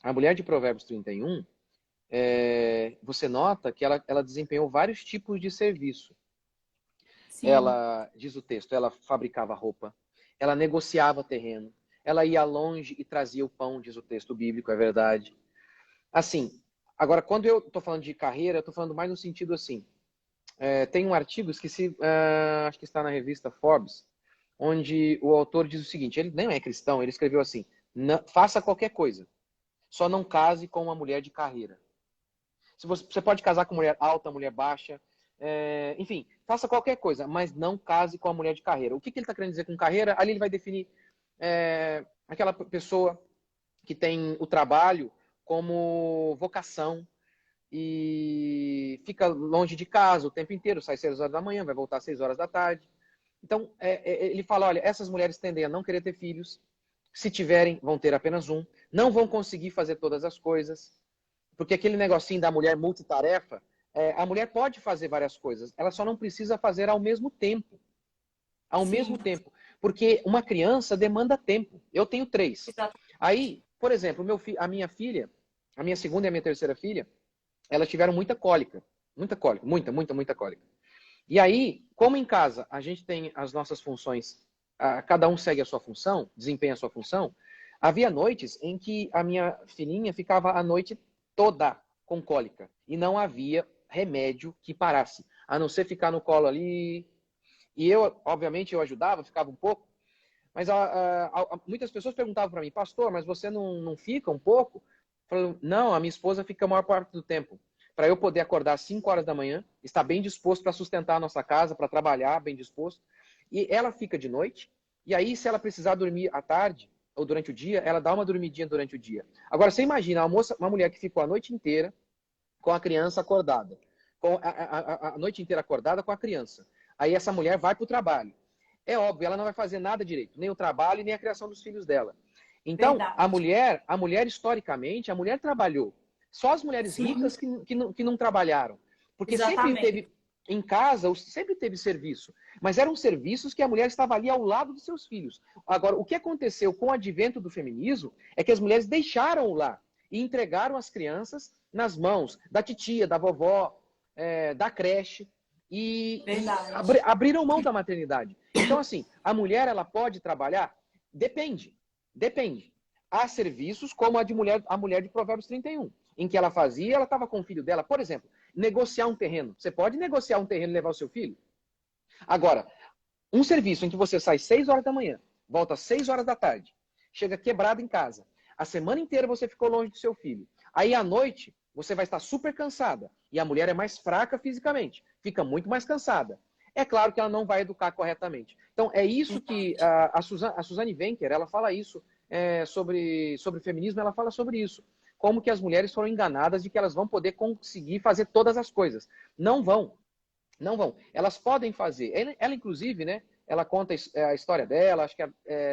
a mulher de Provérbios 31, você nota que ela desempenhou vários tipos de serviço. Sim, Ela, diz o texto, ela fabricava roupa, ela negociava terreno, ela ia longe e trazia o pão, diz o texto bíblico, é verdade. Assim, agora, quando eu estou falando de carreira, eu estou falando mais no sentido assim, tem um artigo, esqueci, acho que está na revista Forbes, onde o autor diz o seguinte, ele nem é cristão, ele escreveu assim, faça qualquer coisa, só não case com uma mulher de carreira. Se você pode casar com mulher alta, mulher baixa, enfim, faça qualquer coisa, mas não case com a mulher de carreira. O que ele está querendo dizer com carreira? Ali ele vai definir aquela pessoa que tem o trabalho como vocação e fica longe de casa o tempo inteiro, sai às 6 horas da manhã, vai voltar às 6 horas da tarde. Então, ele fala, olha, essas mulheres tendem a não querer ter filhos, se tiverem, vão ter apenas um, não vão conseguir fazer todas as coisas, porque aquele negocinho da mulher multitarefa, a mulher pode fazer várias coisas, ela só não precisa fazer ao mesmo tempo. Ao sim, mesmo tempo. Porque uma criança demanda tempo. Eu tenho 3. exatamente. Aí, por exemplo, a minha filha, a minha segunda e a minha terceira filha, elas tiveram muita cólica. Muita cólica. Muita, muita, muita cólica. E aí, como em casa a gente tem as nossas funções, cada um segue a sua função, desempenha a sua função, Havia noites em que a minha filhinha ficava a noite toda com cólica e não havia remédio que parasse, a não ser ficar no colo ali. E eu, obviamente, eu ajudava, ficava um pouco, mas muitas pessoas perguntavam para mim, pastor, mas você não fica um pouco? Eu falei, não, a minha esposa fica a maior parte do tempo. Para eu poder acordar às 5 horas da manhã, estar bem disposto para sustentar a nossa casa, para trabalhar bem disposto. E ela fica de noite, e aí se ela precisar dormir à tarde, ou durante o dia, ela dá uma dormidinha durante o dia. Agora, você imagina uma mulher que ficou a noite inteira com a criança acordada, com a noite inteira acordada com a criança. Aí essa mulher vai para o trabalho. É óbvio, ela não vai fazer nada direito, nem o trabalho, nem a criação dos filhos dela. Então, Verdade. a mulher historicamente, a mulher trabalhou. Só as mulheres Sim, ricas que não trabalharam. Porque sempre exatamente. teve, em casa, sempre teve serviço. Mas eram serviços que a mulher estava ali ao lado dos seus filhos. Agora, o que aconteceu com o advento do feminismo é que as mulheres deixaram o lar e entregaram as crianças nas mãos da titia, da vovó, da creche. E Verdade. abriram mão da maternidade. Então, assim, a mulher, ela pode trabalhar? Depende. Depende. Há serviços como a mulher de Provérbios 31, em que ela fazia, ela estava com o filho dela. Por exemplo, negociar um terreno. Você pode negociar um terreno e levar o seu filho? Agora, um serviço em que você sai 6 horas da manhã, volta às 6 horas da tarde, chega quebrado em casa, a semana inteira você ficou longe do seu filho. Aí à noite, você vai estar super cansada. E a mulher é mais fraca fisicamente, fica muito mais cansada. É claro que ela não vai educar corretamente. Então, é isso que Verdade. a Suzane Venker, ela fala isso sobre feminismo, ela fala sobre isso. Como que as mulheres foram enganadas de que elas vão poder conseguir fazer todas as coisas. Não vão. Não vão. Elas podem fazer. Ela inclusive, né? Ela conta a história dela, acho que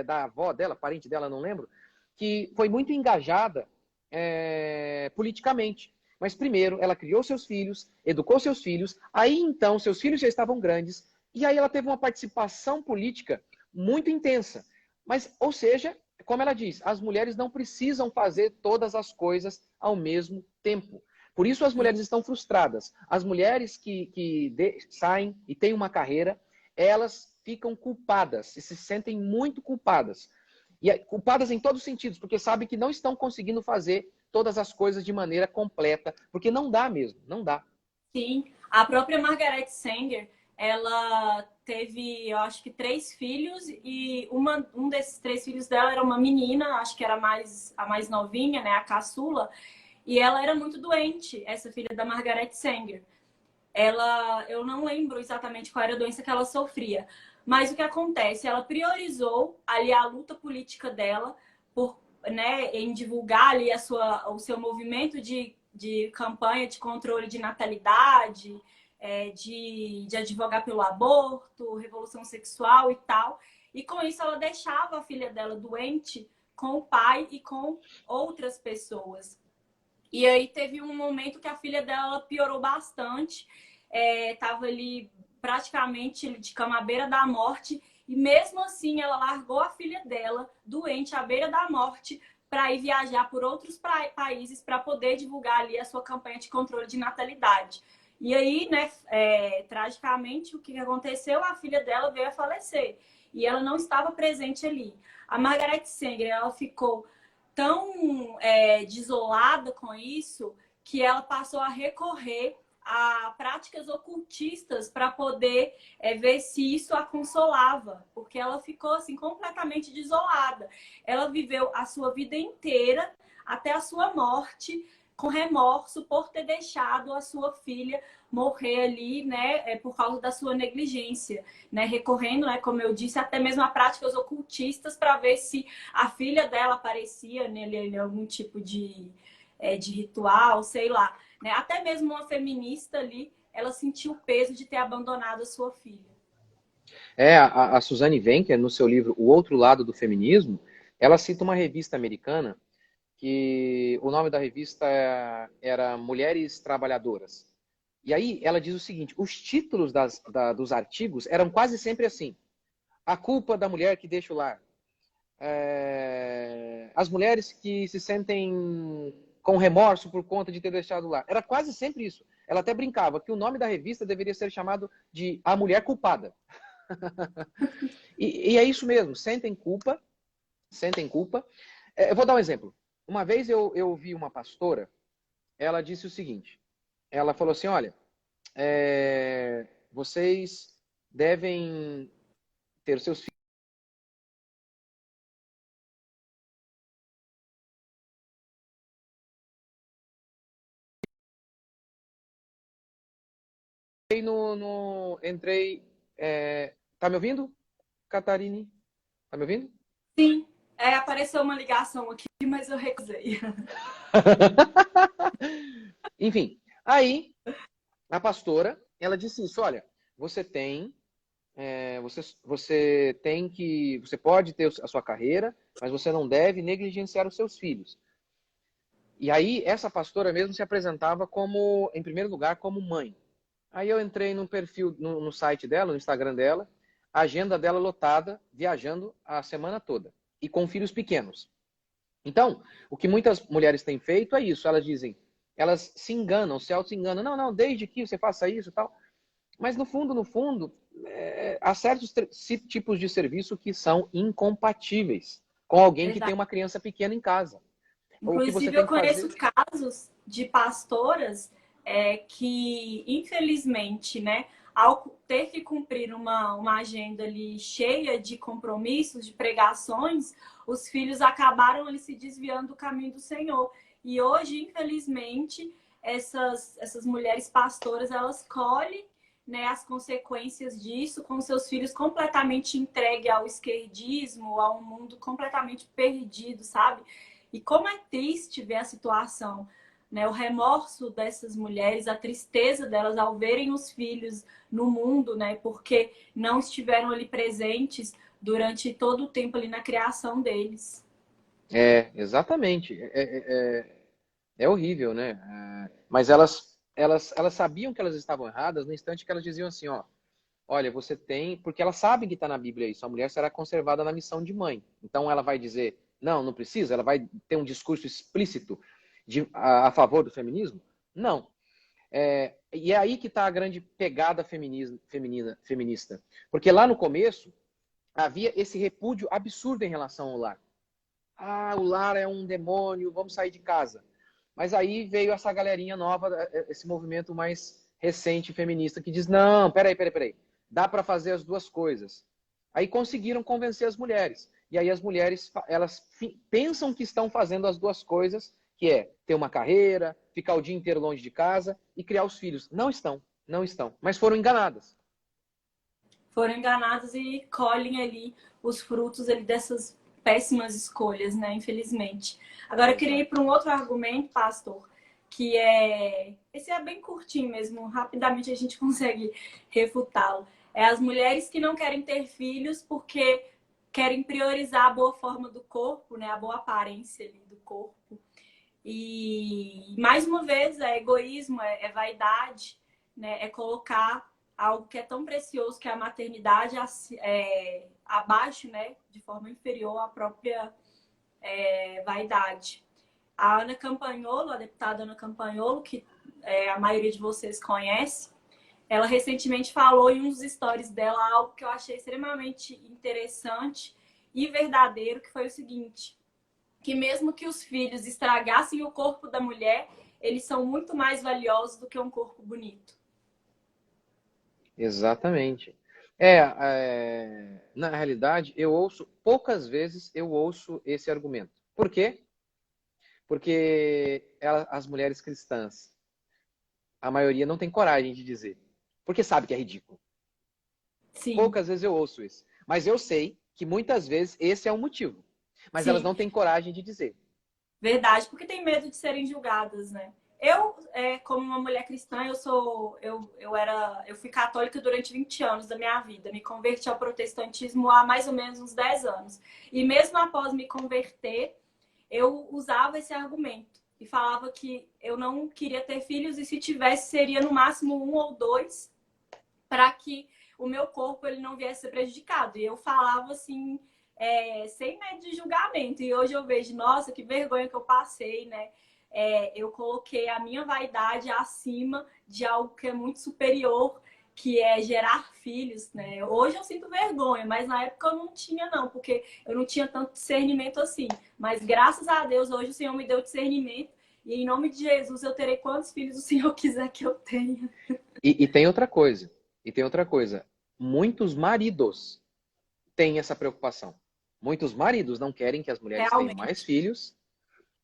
da avó dela, parente dela, não lembro, que foi muito engajada politicamente. Mas primeiro, ela criou seus filhos, educou seus filhos, aí então seus filhos já estavam grandes, e aí ela teve uma participação política muito intensa. Mas, ou seja, como ela diz, as mulheres não precisam fazer todas as coisas ao mesmo tempo. Por isso as mulheres estão frustradas. As mulheres que saem e têm uma carreira, elas ficam culpadas e se sentem muito culpadas. E culpadas em todos os sentidos, porque sabem que não estão conseguindo fazer todas as coisas de maneira completa, porque não dá mesmo, não dá. Sim, a própria Margaret Sanger, ela teve, eu acho que 3 filhos e um desses 3 filhos dela era uma menina, acho que era a mais novinha, né, a caçula, e ela era muito doente, essa filha da Margaret Sanger. Eu não lembro exatamente qual era a doença que ela sofria, mas o que acontece? Ela priorizou ali a luta política dela por, né, em divulgar ali o seu movimento de campanha de controle de natalidade, de advogar pelo aborto, revolução sexual e tal. E com isso ela deixava a filha dela doente com o pai e com outras pessoas. E aí teve um momento que a filha dela piorou bastante, tava ali praticamente de cama à beira da morte, e mesmo assim ela largou a filha dela doente à beira da morte para ir viajar por outros países para poder divulgar ali a sua campanha de controle de natalidade. E aí, né, tragicamente, o que aconteceu? A filha dela veio a falecer e ela não estava presente ali. A Margaret Sanger, ela ficou tão desolada com isso que ela passou a recorrer a práticas ocultistas para poder ver se isso a consolava, porque ela ficou assim completamente desolada. Ela viveu a sua vida inteira até a sua morte com remorso por ter deixado a sua filha morrer ali, né, por causa da sua negligência, né, recorrendo, né, como eu disse, até mesmo a práticas ocultistas para ver se a filha dela aparecia nele algum tipo de ritual, sei lá, né, até mesmo uma feminista ali, ela sentiu o peso de ter abandonado a sua filha. A Suzane Venker, no seu livro O Outro Lado do Feminismo, ela cita uma revista americana que o nome da revista era Mulheres Trabalhadoras. E aí ela diz o seguinte, os títulos dos artigos eram quase sempre assim. A culpa da mulher que deixa o lar. As mulheres que se sentem com remorso por conta de ter deixado o lar. Era quase sempre isso. Ela até brincava que o nome da revista deveria ser chamado de A Mulher Culpada. E é isso mesmo, sentem culpa, Eu vou dar um exemplo. Uma vez eu vi uma pastora, ela disse o seguinte, ela falou assim, olha, vocês devem ter seus entrei. Tá me ouvindo, Catarine? Tá me ouvindo? Sim, apareceu uma ligação aqui, mas eu recusei. Enfim, aí a pastora, ela disse isso, olha, você pode ter a sua carreira, mas você não deve negligenciar os seus filhos. E aí essa pastora mesmo se apresentava como, em primeiro lugar, como mãe. Aí eu entrei no perfil, no site dela, no Instagram dela, a agenda dela lotada, viajando a semana toda. E com filhos pequenos. Então, o que muitas mulheres têm feito é isso. Elas dizem, elas se enganam, se auto-enganam. Não, não, desde que você faça isso e tal. Mas no fundo, há certos tipos de serviço que são incompatíveis com alguém que tem Verdade. uma criança pequena em casa. O que você Inclusive, tem eu que conheço fazer... casos de pastoras que, infelizmente, né, ao ter que cumprir uma agenda ali cheia de compromissos, de pregações, os filhos acabaram ali se desviando do caminho do Senhor. E hoje, infelizmente, essas mulheres pastoras, elas colhem, né, as consequências disso com seus filhos completamente entregues ao esquerdismo, a um mundo completamente perdido, sabe? E como é triste ver a situação, né? O remorso dessas mulheres, a tristeza delas ao verem os filhos no mundo, né? Porque não estiveram ali presentes durante todo o tempo ali na criação deles. Exatamente. É horrível, né? Mas elas sabiam que elas estavam erradas no instante que elas diziam assim, ó, olha, você tem... Porque elas sabem que está na Bíblia isso, a mulher será conservada na missão de mãe. Então ela vai dizer, não, não precisa, ela vai ter um discurso explícito a favor do feminismo? Não. E é aí que está a grande pegada feminista. Porque lá no começo havia esse repúdio absurdo em relação ao lar. Ah, o lar é um demônio, vamos sair de casa. Mas aí veio essa galerinha nova, esse movimento mais recente feminista que diz, não, peraí. Dá para fazer as duas coisas. Aí conseguiram convencer as mulheres. E aí as mulheres, elas pensam que estão fazendo as duas coisas, que é ter uma carreira, ficar o dia inteiro longe de casa e criar os filhos. Não estão, não estão. Mas foram enganadas. Foram enganadas e colhem ali os frutos ali dessas péssimas escolhas, né? Infelizmente. Agora eu queria ir Exato. para um outro argumento, pastor, que esse é bem curtinho mesmo, rapidamente a gente consegue refutá-lo. É as mulheres que não querem ter filhos porque querem priorizar a boa forma do corpo, né? A boa aparência ali do corpo. E mais uma vez é egoísmo, é vaidade, né? É colocar algo que é tão precioso que é a maternidade abaixo, né? De forma inferior à própria vaidade. A Ana Campanholo, a deputada Ana Campanholo, que a maioria de vocês conhece, ela recentemente falou em uns stories dela algo que eu achei extremamente interessante e verdadeiro, que foi o seguinte: que mesmo que os filhos estragassem o corpo da mulher, eles são muito mais valiosos do que um corpo bonito. Exatamente. Na realidade, poucas vezes eu ouço esse argumento. Por quê? Porque as mulheres cristãs, a maioria não tem coragem de dizer. Porque sabe que é ridículo. Sim, Poucas vezes eu ouço isso. Mas eu sei que muitas vezes esse é o motivo. Mas elas sim, não têm coragem de dizer. verdade, porque tem medo de serem julgadas, né? Eu, como uma mulher cristã, eu fui católica durante 20 anos da minha vida. Me converti ao protestantismo há mais ou menos uns 10 anos. E mesmo após me converter, eu usava esse argumento e falava que eu não queria ter filhos e se tivesse seria no máximo um ou dois, para que o meu corpo ele não viesse a ser prejudicado. E eu falava assim, sem medo de julgamento. E hoje eu vejo, nossa, que vergonha que eu passei, né? Eu coloquei a minha vaidade acima de algo que é muito superior, que é gerar filhos, né? Hoje eu sinto vergonha, mas na época eu não tinha não, porque eu não tinha tanto discernimento assim. Mas graças a Deus hoje o Senhor me deu discernimento e em nome de Jesus eu terei quantos filhos o Senhor quiser que eu tenha. E tem outra coisa. E tem outra coisa. Muitos maridos têm essa preocupação. Muitos maridos não querem que as mulheres tenham mais Realmente. filhos.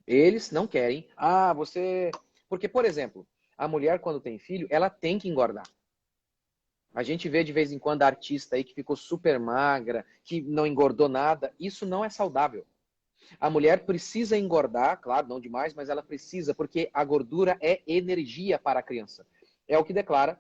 Eles não querem. Ah, você. Porque, por exemplo, a mulher, quando tem filho, ela tem que engordar. A gente vê de vez em quando a artista aí que ficou super magra, que não engordou nada. Isso não é saudável. A mulher precisa engordar, claro, não demais, mas ela precisa, porque a gordura é energia para a criança. É o que declara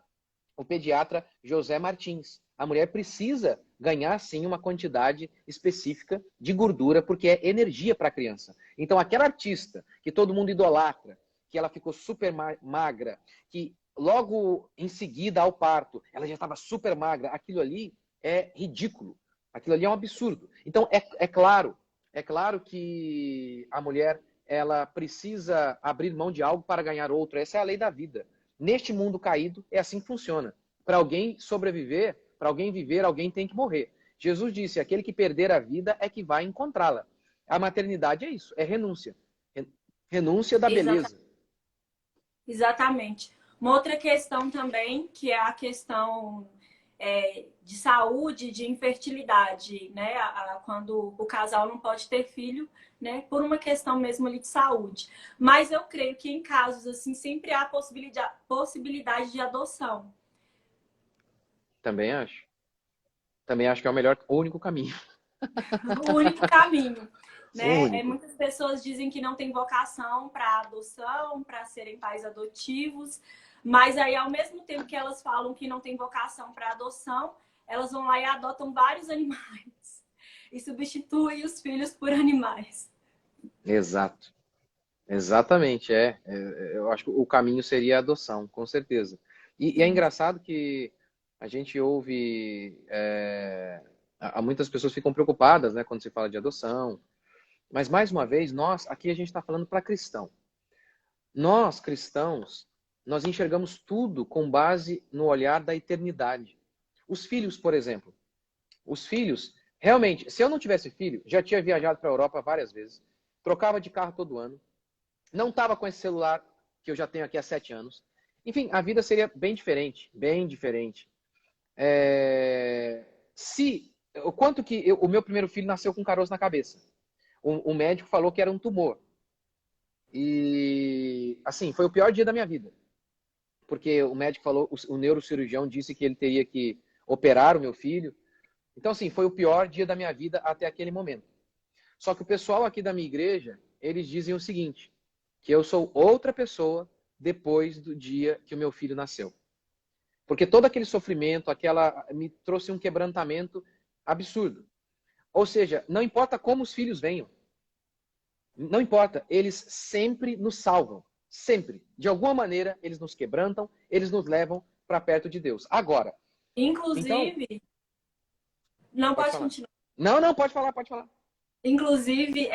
o pediatra José Martins. A mulher precisa ganhar, sim, uma quantidade específica de gordura, porque é energia para a criança. Então, aquela artista que todo mundo idolatra, que ela ficou super magra, que logo em seguida ao parto, ela já estava super magra, aquilo ali é ridículo. Aquilo ali é um absurdo. Então, é claro que a mulher ela precisa abrir mão de algo para ganhar outro. Essa é a lei da vida. Neste mundo caído, é assim que funciona. Para alguém sobreviver, para alguém viver, alguém tem que morrer. Jesus disse, aquele que perder a vida é que vai encontrá-la. A maternidade é isso, é renúncia. Renúncia da beleza. Exatamente. Uma outra questão também, que é a questão de saúde, de infertilidade, né? Quando o casal não pode ter filho, né? Por uma questão mesmo ali de saúde. Mas eu creio que em casos assim sempre há possibilidade de adoção. Também acho. Também acho que é o melhor, o único caminho. O único caminho. O Né? único. Muitas pessoas dizem que não tem vocação para adoção, para serem pais adotivos, mas aí ao mesmo tempo que elas falam que não tem vocação para adoção, elas vão lá e adotam vários animais e substituem os filhos por animais. Exato. Exatamente, eu acho que o caminho seria a adoção, com certeza. E é Sim. engraçado que a gente ouve, muitas pessoas ficam preocupadas, né, quando se fala de adoção. Mas mais uma vez, aqui a gente está falando para cristão. Nós cristãos, nós enxergamos tudo com base no olhar da eternidade. Os filhos, por exemplo, os filhos, realmente, se eu não tivesse filho, já tinha viajado para a Europa várias vezes, trocava de carro todo ano. Não estava com esse celular que eu já tenho aqui há 7 anos. Enfim, a vida seria bem diferente, bem diferente. O quanto que o meu primeiro filho nasceu com caroço na cabeça. O médico falou que era um tumor. E, assim, foi o pior dia da minha vida. Porque o médico falou, o neurocirurgião disse que ele teria que operar o meu filho. Então, assim, foi o pior dia da minha vida até aquele momento. Só que o pessoal aqui da minha igreja, eles dizem o seguinte, que eu sou outra pessoa depois do dia que o meu filho nasceu. Porque todo aquele sofrimento, me trouxe um quebrantamento absurdo. Ou seja, não importa como os filhos venham, não importa, eles sempre nos salvam. Sempre. De alguma maneira, eles nos quebrantam, eles nos levam para perto de Deus. Agora, então, Inclusive, não pode pode falar. continuar. Não, não, pode falar, pode falar. Inclusive,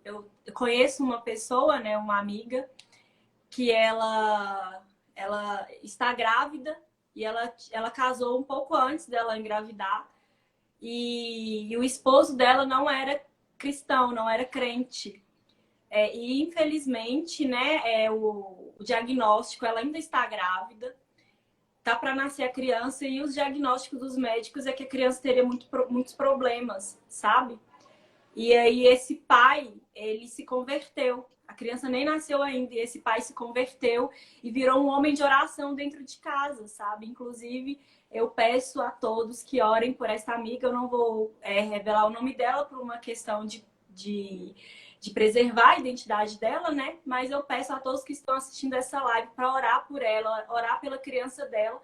eu conheço uma pessoa, né, uma amiga, que ela está grávida e ela casou um pouco antes dela engravidar e o esposo dela não era cristão, não era crente. E infelizmente, né, o diagnóstico, ela ainda está grávida, tá para nascer a criança e os diagnósticos dos médicos é que a criança teria muitos problemas, sabe? E aí esse pai, ele se converteu. A criança nem nasceu ainda e esse pai se converteu e virou um homem de oração dentro de casa, sabe? Inclusive, eu peço a todos que orem por essa amiga. Eu não vou revelar o nome dela por uma questão de preservar a identidade dela, né? Mas eu peço a todos que estão assistindo essa live para orar por ela, orar pela criança dela,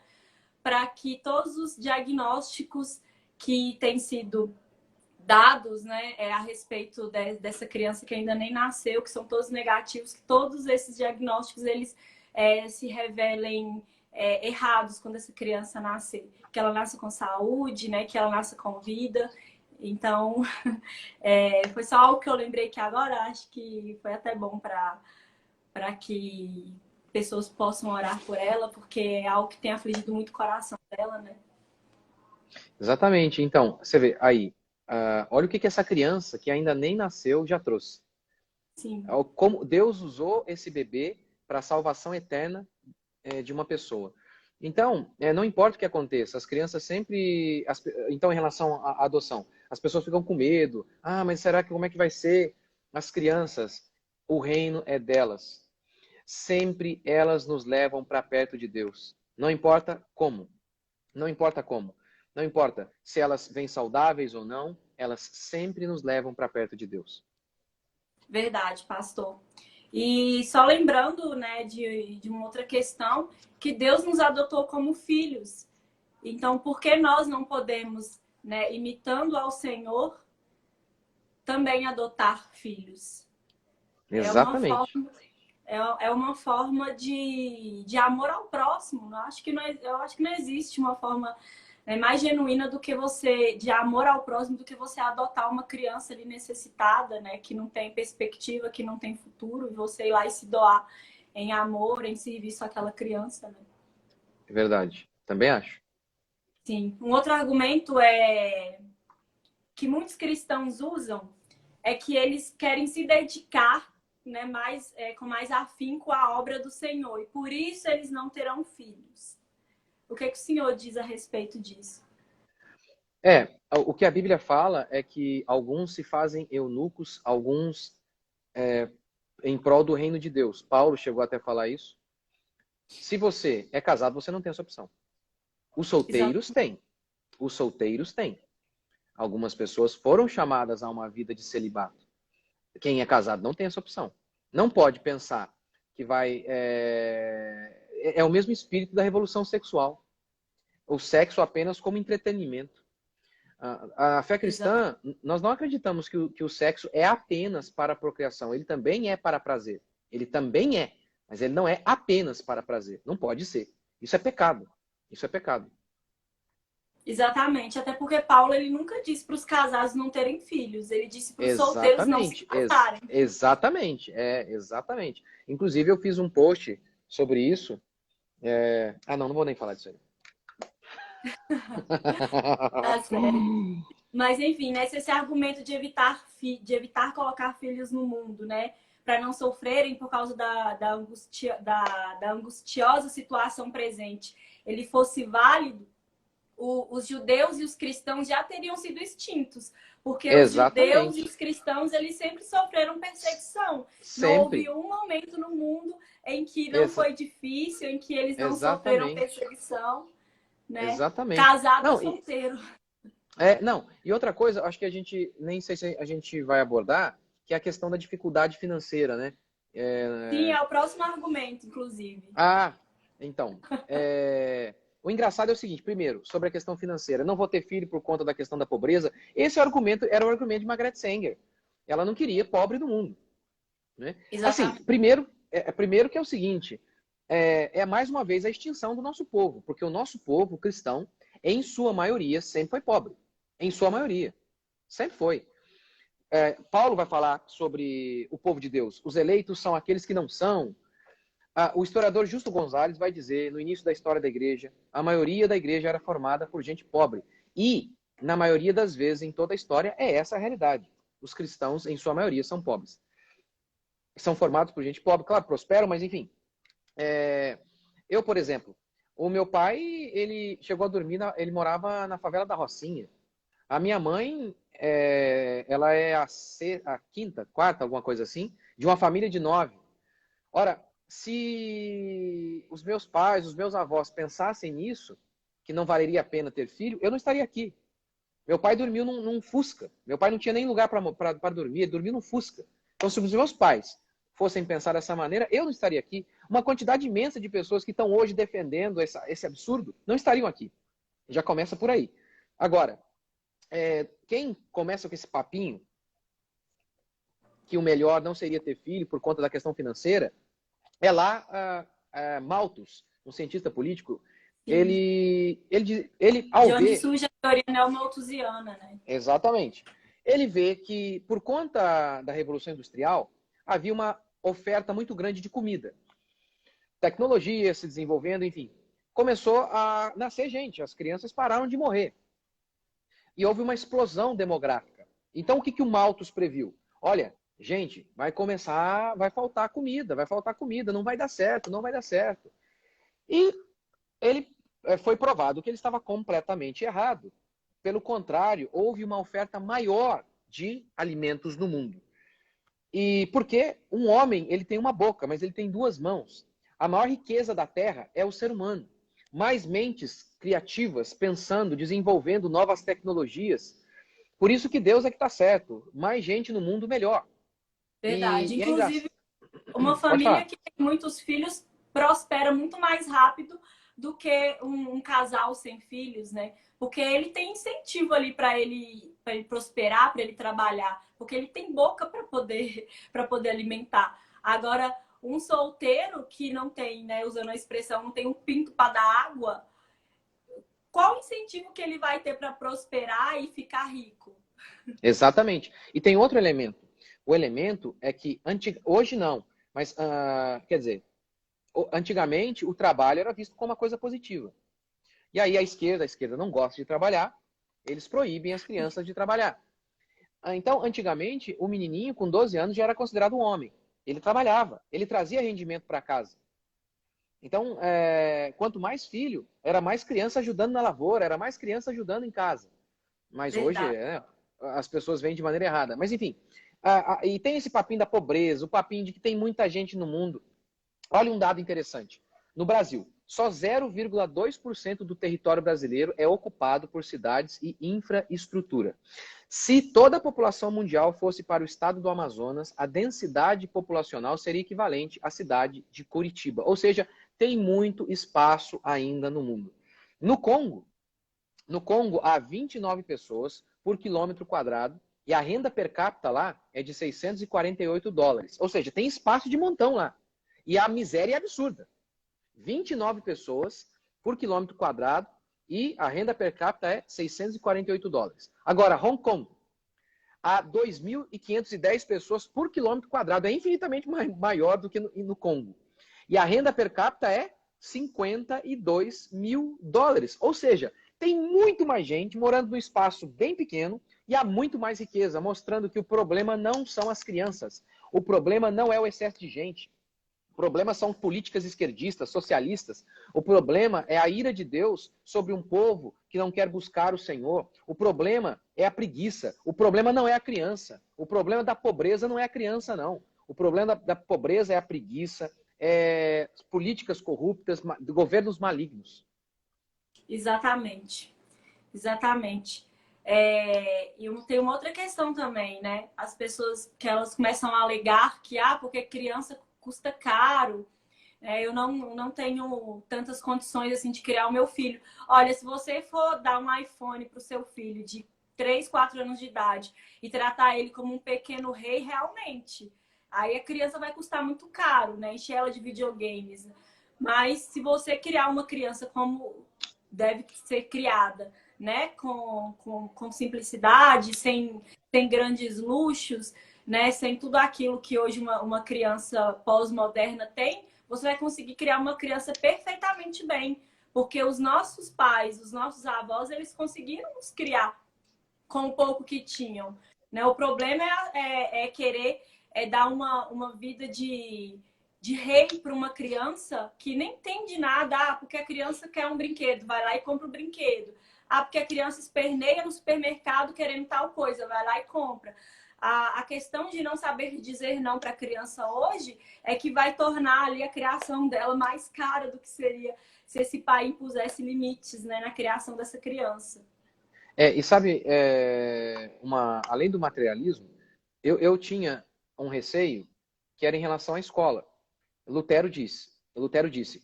para que todos os diagnósticos que têm sido dados, né, a respeito dessa criança que ainda nem nasceu, que são todos negativos, que todos esses diagnósticos eles se revelem errados quando essa criança nascer, que ela nasça com saúde, né, que ela nasça com vida. Então, foi só algo que eu lembrei que agora acho que foi até bom para que pessoas possam orar por ela, porque é algo que tem afligido muito o coração dela, né? Exatamente. Então, você vê aí, olha o que essa criança que ainda nem nasceu já trouxe. Sim, Como Deus usou esse bebê para a salvação eterna de uma pessoa. Então, não importa o que aconteça, as crianças sempre. Então, em relação à adoção, as pessoas ficam com medo. Ah, mas será que como é que vai ser? As crianças, o reino é delas. Sempre elas nos levam para perto de Deus. Não importa como. Não importa como. Não importa se elas vêm saudáveis ou não, elas sempre nos levam para perto de Deus. verdade, pastor. E só lembrando, né, de uma outra questão, que Deus nos adotou como filhos. Então, por que nós não podemos, né, imitando ao Senhor, também adotar filhos? É uma Exatamente. forma, é uma forma de amor ao próximo. Eu acho que não existe uma forma, né, mais genuína do que você, de amor ao próximo, do que você adotar uma criança ali necessitada, né, que não tem perspectiva, que não tem futuro, e você ir lá e se doar em amor, em serviço àquela criança, né? É verdade. Também acho. Sim. Um outro argumento é que muitos cristãos usam é que eles querem se dedicar, né, com mais afinco à obra do Senhor, e por isso eles não terão filhos. O que o Senhor diz a respeito disso? O que a Bíblia fala é que alguns se fazem eunucos, alguns em prol do reino de Deus. Paulo chegou até a falar isso. Se você é casado, você não tem essa opção. Os Exato. solteiros têm. Os solteiros têm. Algumas pessoas foram chamadas a uma vida de celibato. Quem é casado não tem essa opção. Não pode pensar que vai. É o mesmo espírito da revolução sexual. O sexo apenas como entretenimento. A fé Exato. cristã, nós não acreditamos que o sexo é apenas para a procriação. Ele também é para prazer. Ele também é. Mas ele não é apenas para prazer. Não pode ser. Isso é pecado. Isso é pecado. Exatamente. Até porque Paulo ele nunca disse para os casados não terem filhos. Ele disse para os solteiros não se Exatamente. casarem. Exatamente. Exatamente. Inclusive, eu fiz um post sobre isso. Não vou nem falar disso aí. Tá certo. Mas, enfim, né, esse argumento de evitar colocar filhos no mundo, né? Para não sofrerem por causa da angustiosa situação presente, ele fosse válido, os judeus e os cristãos já teriam sido extintos. Porque os judeus e Exatamente. os cristãos, eles sempre sofreram perseguição. Não houve Sempre. um momento no mundo em que não Exa foi difícil, em que eles não sofreram exatamente. perseguição, né? Exatamente. Casado ou Não, solteiro. não. E outra coisa, acho que a gente, nem sei se a gente vai abordar, que é a questão da dificuldade financeira, né? Sim, É... é o próximo argumento, inclusive. Ah, então. O engraçado é o seguinte, primeiro, sobre a questão financeira. Não vou ter filho por conta da questão da pobreza. Esse argumento era o argumento de Margaret Sanger. Ela não queria pobre do mundo. Né? Assim, Exatamente. primeiro que é o seguinte, mais uma vez a extinção do nosso povo, porque o nosso povo cristão, em sua maioria, sempre foi pobre. Em sua maioria. Sempre foi. Paulo vai falar sobre o povo de Deus. Os eleitos são aqueles que não são. O historiador Justo Gonzalez vai dizer, no início da história da igreja, a maioria da igreja era formada por gente pobre. E, na maioria das vezes, em toda a história, é essa a realidade. Os cristãos, em sua maioria, são pobres. São formados por gente pobre, claro, prosperam, mas enfim. Eu, por exemplo, o meu pai, ele chegou a dormir, ele morava na favela da Rocinha. A minha mãe, ela é a quinta, quarta, alguma coisa assim, de uma família de 9. Ora, se os meus pais, os meus avós pensassem nisso, que não valeria a pena ter filho, eu não estaria aqui. Meu pai dormiu num Fusca. Meu pai não tinha nem lugar para dormir, ele dormiu num Fusca. Então, se os meus pais fossem pensar dessa maneira, eu não estaria aqui. Uma quantidade imensa de pessoas que estão hoje defendendo esse absurdo não estariam aqui. Já começa por aí. Agora, quem começa com esse papinho que o melhor não seria ter filho por conta da questão financeira, é lá Malthus, um cientista político, Sim. ele De ao onde ver... surge a teoria neomalthusiana, né? Exatamente. Ele vê que, por conta da Revolução Industrial, havia uma oferta muito grande de comida. tecnologia se desenvolvendo, enfim. Começou a nascer gente, as crianças pararam de morrer. E houve uma explosão demográfica. Então, o que o Malthus previu? Olha, gente, vai faltar comida, não vai dar certo, não vai dar certo. E ele foi provado que ele estava completamente errado. Pelo contrário, houve uma oferta maior de alimentos no mundo. E porque um homem, ele tem uma boca, mas ele tem duas mãos. A maior riqueza da Terra é o ser humano. Mais mentes criativas, pensando, desenvolvendo novas tecnologias. Por isso que Deus é que está certo. Mais gente no mundo, melhor. Verdade. E é engraçado. Inclusive, uma Pode família falar. que tem muitos filhos prospera muito mais rápido do que um casal sem filhos, né? Porque ele tem incentivo ali para ele prosperar, para ele trabalhar, porque ele tem boca para poder alimentar. Agora, um solteiro que não tem, né, usando a expressão, não tem um pinto para dar água, qual o incentivo que ele vai ter para prosperar e ficar rico? Exatamente. E tem outro elemento. O elemento é que, hoje não, mas, quer dizer, antigamente o trabalho era visto como uma coisa positiva. E aí a esquerda não gosta de trabalhar, eles proíbem as crianças de trabalhar. Então, antigamente, o menininho com 12 anos já era considerado um homem. Ele trabalhava, ele trazia rendimento para casa. Então, quanto mais filho, era mais criança ajudando na lavoura, era mais criança ajudando em casa. Mas hoje, Verdade. as pessoas veem de maneira errada. Mas, enfim, e tem esse papinho da pobreza, o papinho de que tem muita gente no mundo. Olha um dado interessante. No Brasil, só 0,2% do território brasileiro é ocupado por cidades e infraestrutura. Se toda a população mundial fosse para o estado do Amazonas, a densidade populacional seria equivalente à cidade de Curitiba. Ou seja, tem muito espaço ainda no mundo. No Congo há 29 pessoas por quilômetro quadrado e a renda per capita lá é de $648. Ou seja, tem espaço de montão lá. E a miséria é absurda. 29 pessoas por quilômetro quadrado e a renda per capita é $648. Agora, Hong Kong, há 2.510 pessoas por quilômetro quadrado. É infinitamente maior do que no Congo. E a renda per capita é $52 mil. Ou seja, tem muito mais gente morando num espaço bem pequeno e há muito mais riqueza, mostrando que o problema não são as crianças. O problema não é o excesso de gente. O problema são políticas esquerdistas, socialistas. O problema é a ira de Deus sobre um povo que não quer buscar o Senhor. O problema é a preguiça. O problema não é a criança. O problema da pobreza não é a criança, não. O problema da pobreza é a preguiça, políticas corruptas, governos malignos. Exatamente. Exatamente. E tem uma outra questão também, né? As pessoas que elas começam a alegar que, porque criança custa caro, eu não tenho tantas condições assim de criar o meu filho. Olha, se você for dar um iPhone para o seu filho de 3, 4 anos de idade e tratar ele como um pequeno rei, realmente, aí a criança vai custar muito caro, né? Encher ela de videogames. Mas se você criar uma criança como deve ser criada, né? Com simplicidade, sem grandes luxos, né? Sem tudo aquilo que hoje uma criança pós-moderna tem, você vai conseguir criar uma criança perfeitamente bem. Porque os nossos pais, os nossos avós, eles conseguiram nos criar com o pouco que tinham. Né? O problema é querer dar uma vida de rei para uma criança que nem entende nada. Porque a criança quer um brinquedo, vai lá e compra o brinquedo. Porque a criança esperneia no supermercado querendo tal coisa, vai lá e compra. A questão de não saber dizer não para a criança hoje é que vai tornar ali a criação dela mais cara do que seria se esse pai impusesse limites, né, na criação dessa criança. E sabe, além do materialismo, eu tinha um receio que era em relação à escola. Lutero disse,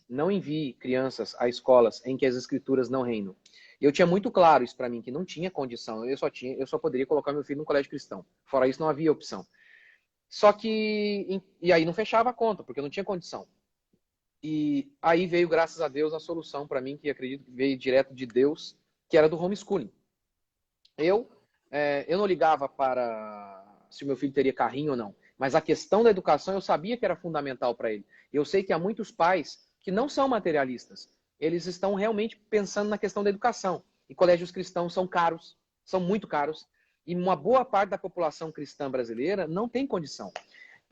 não envie crianças a escolas em que as escrituras não reinam. E eu tinha muito claro isso para mim, que não tinha condição. Eu só poderia colocar meu filho no colégio cristão. Fora isso, não havia opção. Só que, e aí não fechava a conta, porque eu não tinha condição. E aí veio, graças a Deus, a solução para mim, que acredito que veio direto de Deus, que era do homeschooling. Eu não ligava para se o meu filho teria carrinho ou não, Mas a questão da educação eu sabia que era fundamental para ele. Eu sei que há muitos pais que não são materialistas. Eles estão realmente pensando na questão da educação. E colégios cristãos são caros, são muito caros. E uma boa parte da população cristã brasileira não tem condição.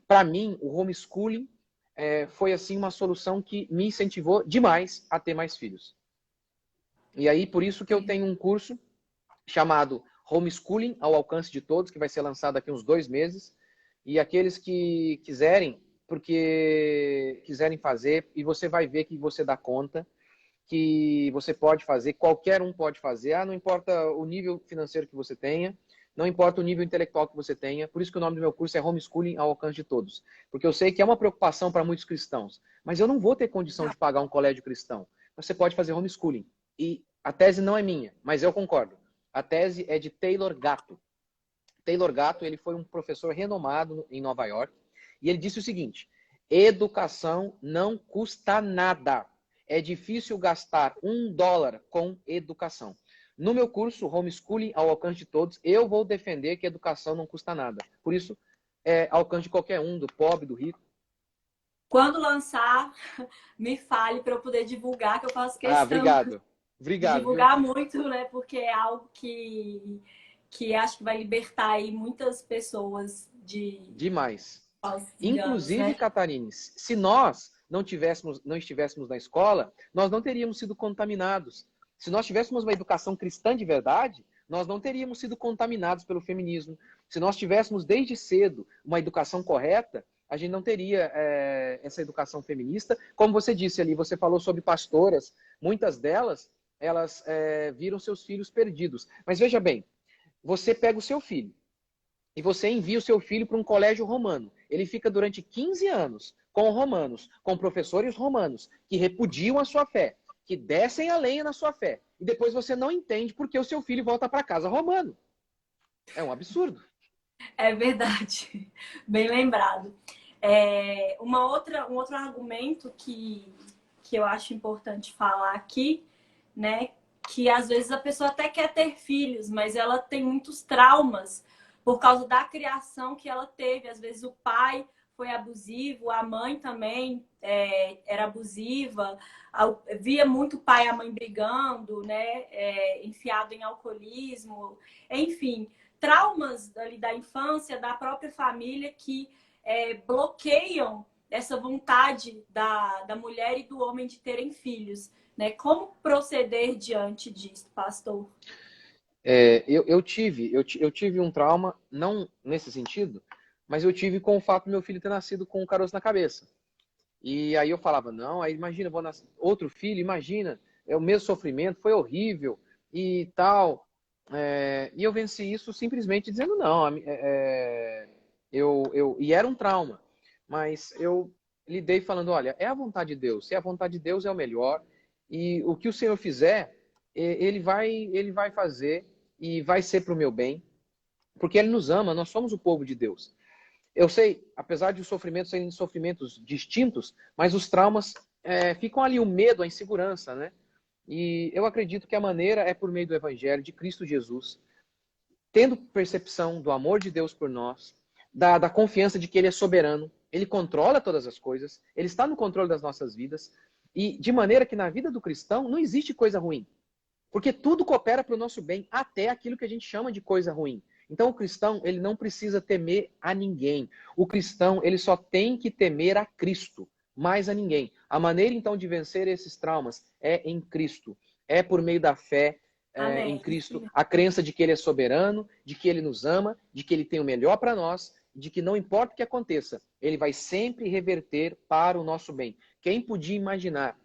Para mim, o homeschooling foi assim uma solução que me incentivou demais a ter mais filhos. E aí, por isso que eu tenho um curso chamado Homeschooling ao Alcance de Todos, que vai ser lançado daqui uns 2 meses. E aqueles que quiserem, porque quiserem fazer, e você vai ver que você dá conta, que você pode fazer, qualquer um pode fazer. Ah, não importa o nível financeiro que você tenha, não importa o nível intelectual que você tenha. Por isso que o nome do meu curso é Homeschooling ao Alcance de Todos. Porque eu sei que é uma preocupação para muitos cristãos. Mas eu não vou ter condição de pagar um colégio cristão. Você pode fazer homeschooling. E a tese não é minha, mas eu concordo. A tese é de Taylor Gatto. Taylor Gatto, ele foi um professor renomado em Nova York. E ele disse o seguinte: educação não custa nada. É difícil gastar $1 com educação. No meu curso, Homeschooling ao Alcance de Todos, eu vou defender que educação não custa nada. Por isso, é alcance de qualquer um, do pobre, do rico. Quando lançar, me fale para eu poder divulgar, que eu faço questão obrigado. de Obrigado, divulgar viu? muito, né? Porque é algo que acho que vai libertar aí muitas pessoas de Demais. falsos enganos, Inclusive, né? Catarina, se nós não estivéssemos na escola, nós não teríamos sido contaminados. Se nós tivéssemos uma educação cristã de verdade, nós não teríamos sido contaminados pelo feminismo. Se nós tivéssemos desde cedo uma educação correta, a gente não teria essa educação feminista. Como você disse ali, você falou sobre pastoras, muitas delas, elas viram seus filhos perdidos. Mas veja bem, você pega o seu filho e você envia o seu filho para um colégio romano. Ele fica durante 15 anos com romanos, com professores romanos, que repudiam a sua fé, que descem a lenha na sua fé. E depois você não entende porque o seu filho volta para casa romano. É um absurdo. É verdade. Bem lembrado. Um outro argumento que eu acho importante falar aqui, né? Que às vezes a pessoa até quer ter filhos, mas ela tem muitos traumas por causa da criação que ela teve. Às vezes o pai foi abusivo, a mãe também era abusiva, via muito o pai e a mãe brigando, né? Enfiado em alcoolismo, enfim, traumas ali da infância, da própria família que bloqueiam essa vontade da mulher e do homem de terem filhos, né? Como proceder diante disso, pastor? Eu tive um trauma, não nesse sentido, mas eu tive com o fato do meu filho ter nascido com um caroço na cabeça. E aí eu falava, não, aí imagina, vou nascer outro filho, imagina, é o mesmo sofrimento, foi horrível e tal. E eu venci isso simplesmente dizendo não. E era um trauma, mas eu lidei falando, olha, é a vontade de Deus. Se é a vontade de Deus, é o melhor. E o que o Senhor fizer, ele vai fazer e vai ser para o meu bem, porque Ele nos ama, nós somos o povo de Deus. Eu sei, apesar de os sofrimentos serem sofrimentos distintos, mas os traumas ficam ali, o medo, a insegurança, né? E eu acredito que a maneira é por meio do Evangelho de Cristo Jesus, tendo percepção do amor de Deus por nós, da confiança de que Ele é soberano, Ele controla todas as coisas, Ele está no controle das nossas vidas, e de maneira que na vida do cristão não existe coisa ruim, porque tudo coopera para o nosso bem, até aquilo que a gente chama de coisa ruim. Então o cristão, ele não precisa temer a ninguém. O cristão, ele só tem que temer a Cristo, mais a ninguém. A maneira então de vencer esses traumas é em Cristo, é por meio da fé em Amém. Cristo, a crença de que Ele é soberano, de que Ele nos ama, de que Ele tem o melhor para nós, de que não importa o que aconteça, Ele vai sempre reverter para o nosso bem. Quem podia imaginar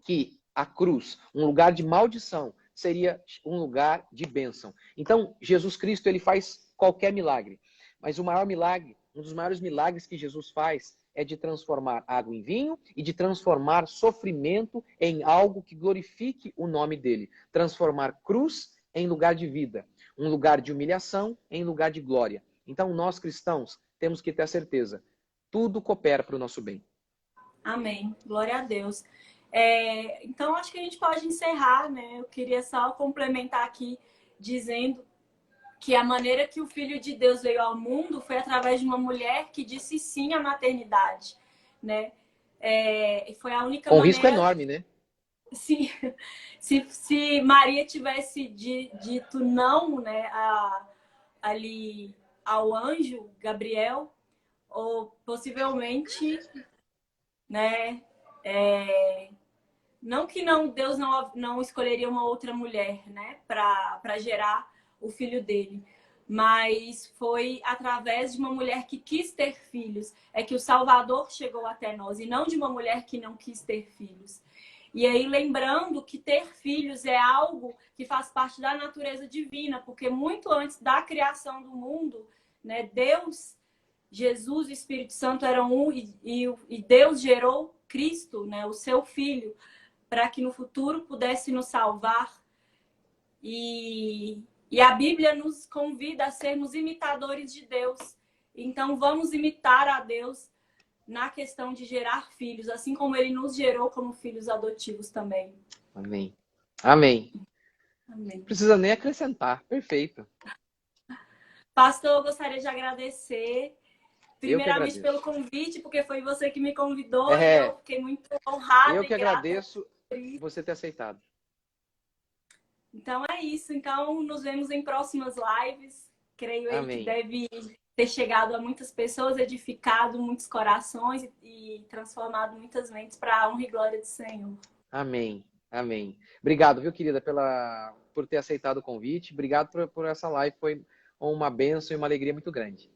que a cruz, um lugar de maldição, seria um lugar de bênção? Então, Jesus Cristo, ele faz qualquer milagre. Mas o maior milagre, um dos maiores milagres que Jesus faz é de transformar água em vinho e de transformar sofrimento em algo que glorifique o nome dele. Transformar cruz em lugar de vida, um lugar de humilhação em lugar de glória. Então, nós cristãos temos que ter a certeza, tudo coopera para o nosso bem. Amém. Glória a Deus. Então, acho que a gente pode encerrar, né? Eu queria só complementar aqui dizendo que a maneira que o Filho de Deus veio ao mundo foi através de uma mulher que disse sim à maternidade, né? Foi a única Com um risco maneira... enorme, né? Sim, se Maria tivesse dito não, né, ali ao anjo Gabriel, ou possivelmente, né, não que não Deus não escolheria uma outra mulher, né, para gerar o filho dele, mas foi através de uma mulher que quis ter filhos, é que o Salvador chegou até nós, e não de uma mulher que não quis ter filhos. E aí, lembrando que ter filhos é algo que faz parte da natureza divina, porque muito antes da criação do mundo, né, Deus, Jesus e o Espírito Santo eram um, e Deus gerou Cristo, né, o seu Filho, para que no futuro pudesse nos salvar. E a Bíblia nos convida a sermos imitadores de Deus. Então, vamos imitar a Deus na questão de gerar filhos, assim como ele nos gerou como filhos adotivos também. Amém. Amém. Amém. Não precisa nem acrescentar. Perfeito. Pastor, eu gostaria de agradecer, Eu que primeiramente pelo agradeço. convite, porque foi você que me convidou e eu É, fiquei muito honrada eu e que grata agradeço por isso. você ter aceitado. Então é isso. Então, nos vemos em próximas lives. Creio aí que Amém. deve ter chegado a muitas pessoas, edificado muitos corações e transformado muitas mentes para a honra e glória do Senhor. Amém. Amém. Obrigado, viu, querida, por ter aceitado o convite. Obrigado por essa live. Foi uma bênção e uma alegria muito grande.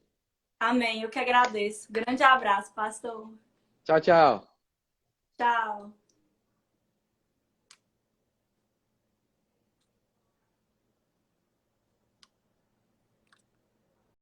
Amém. Eu que agradeço. Grande abraço, pastor. Tchau, tchau. Tchau.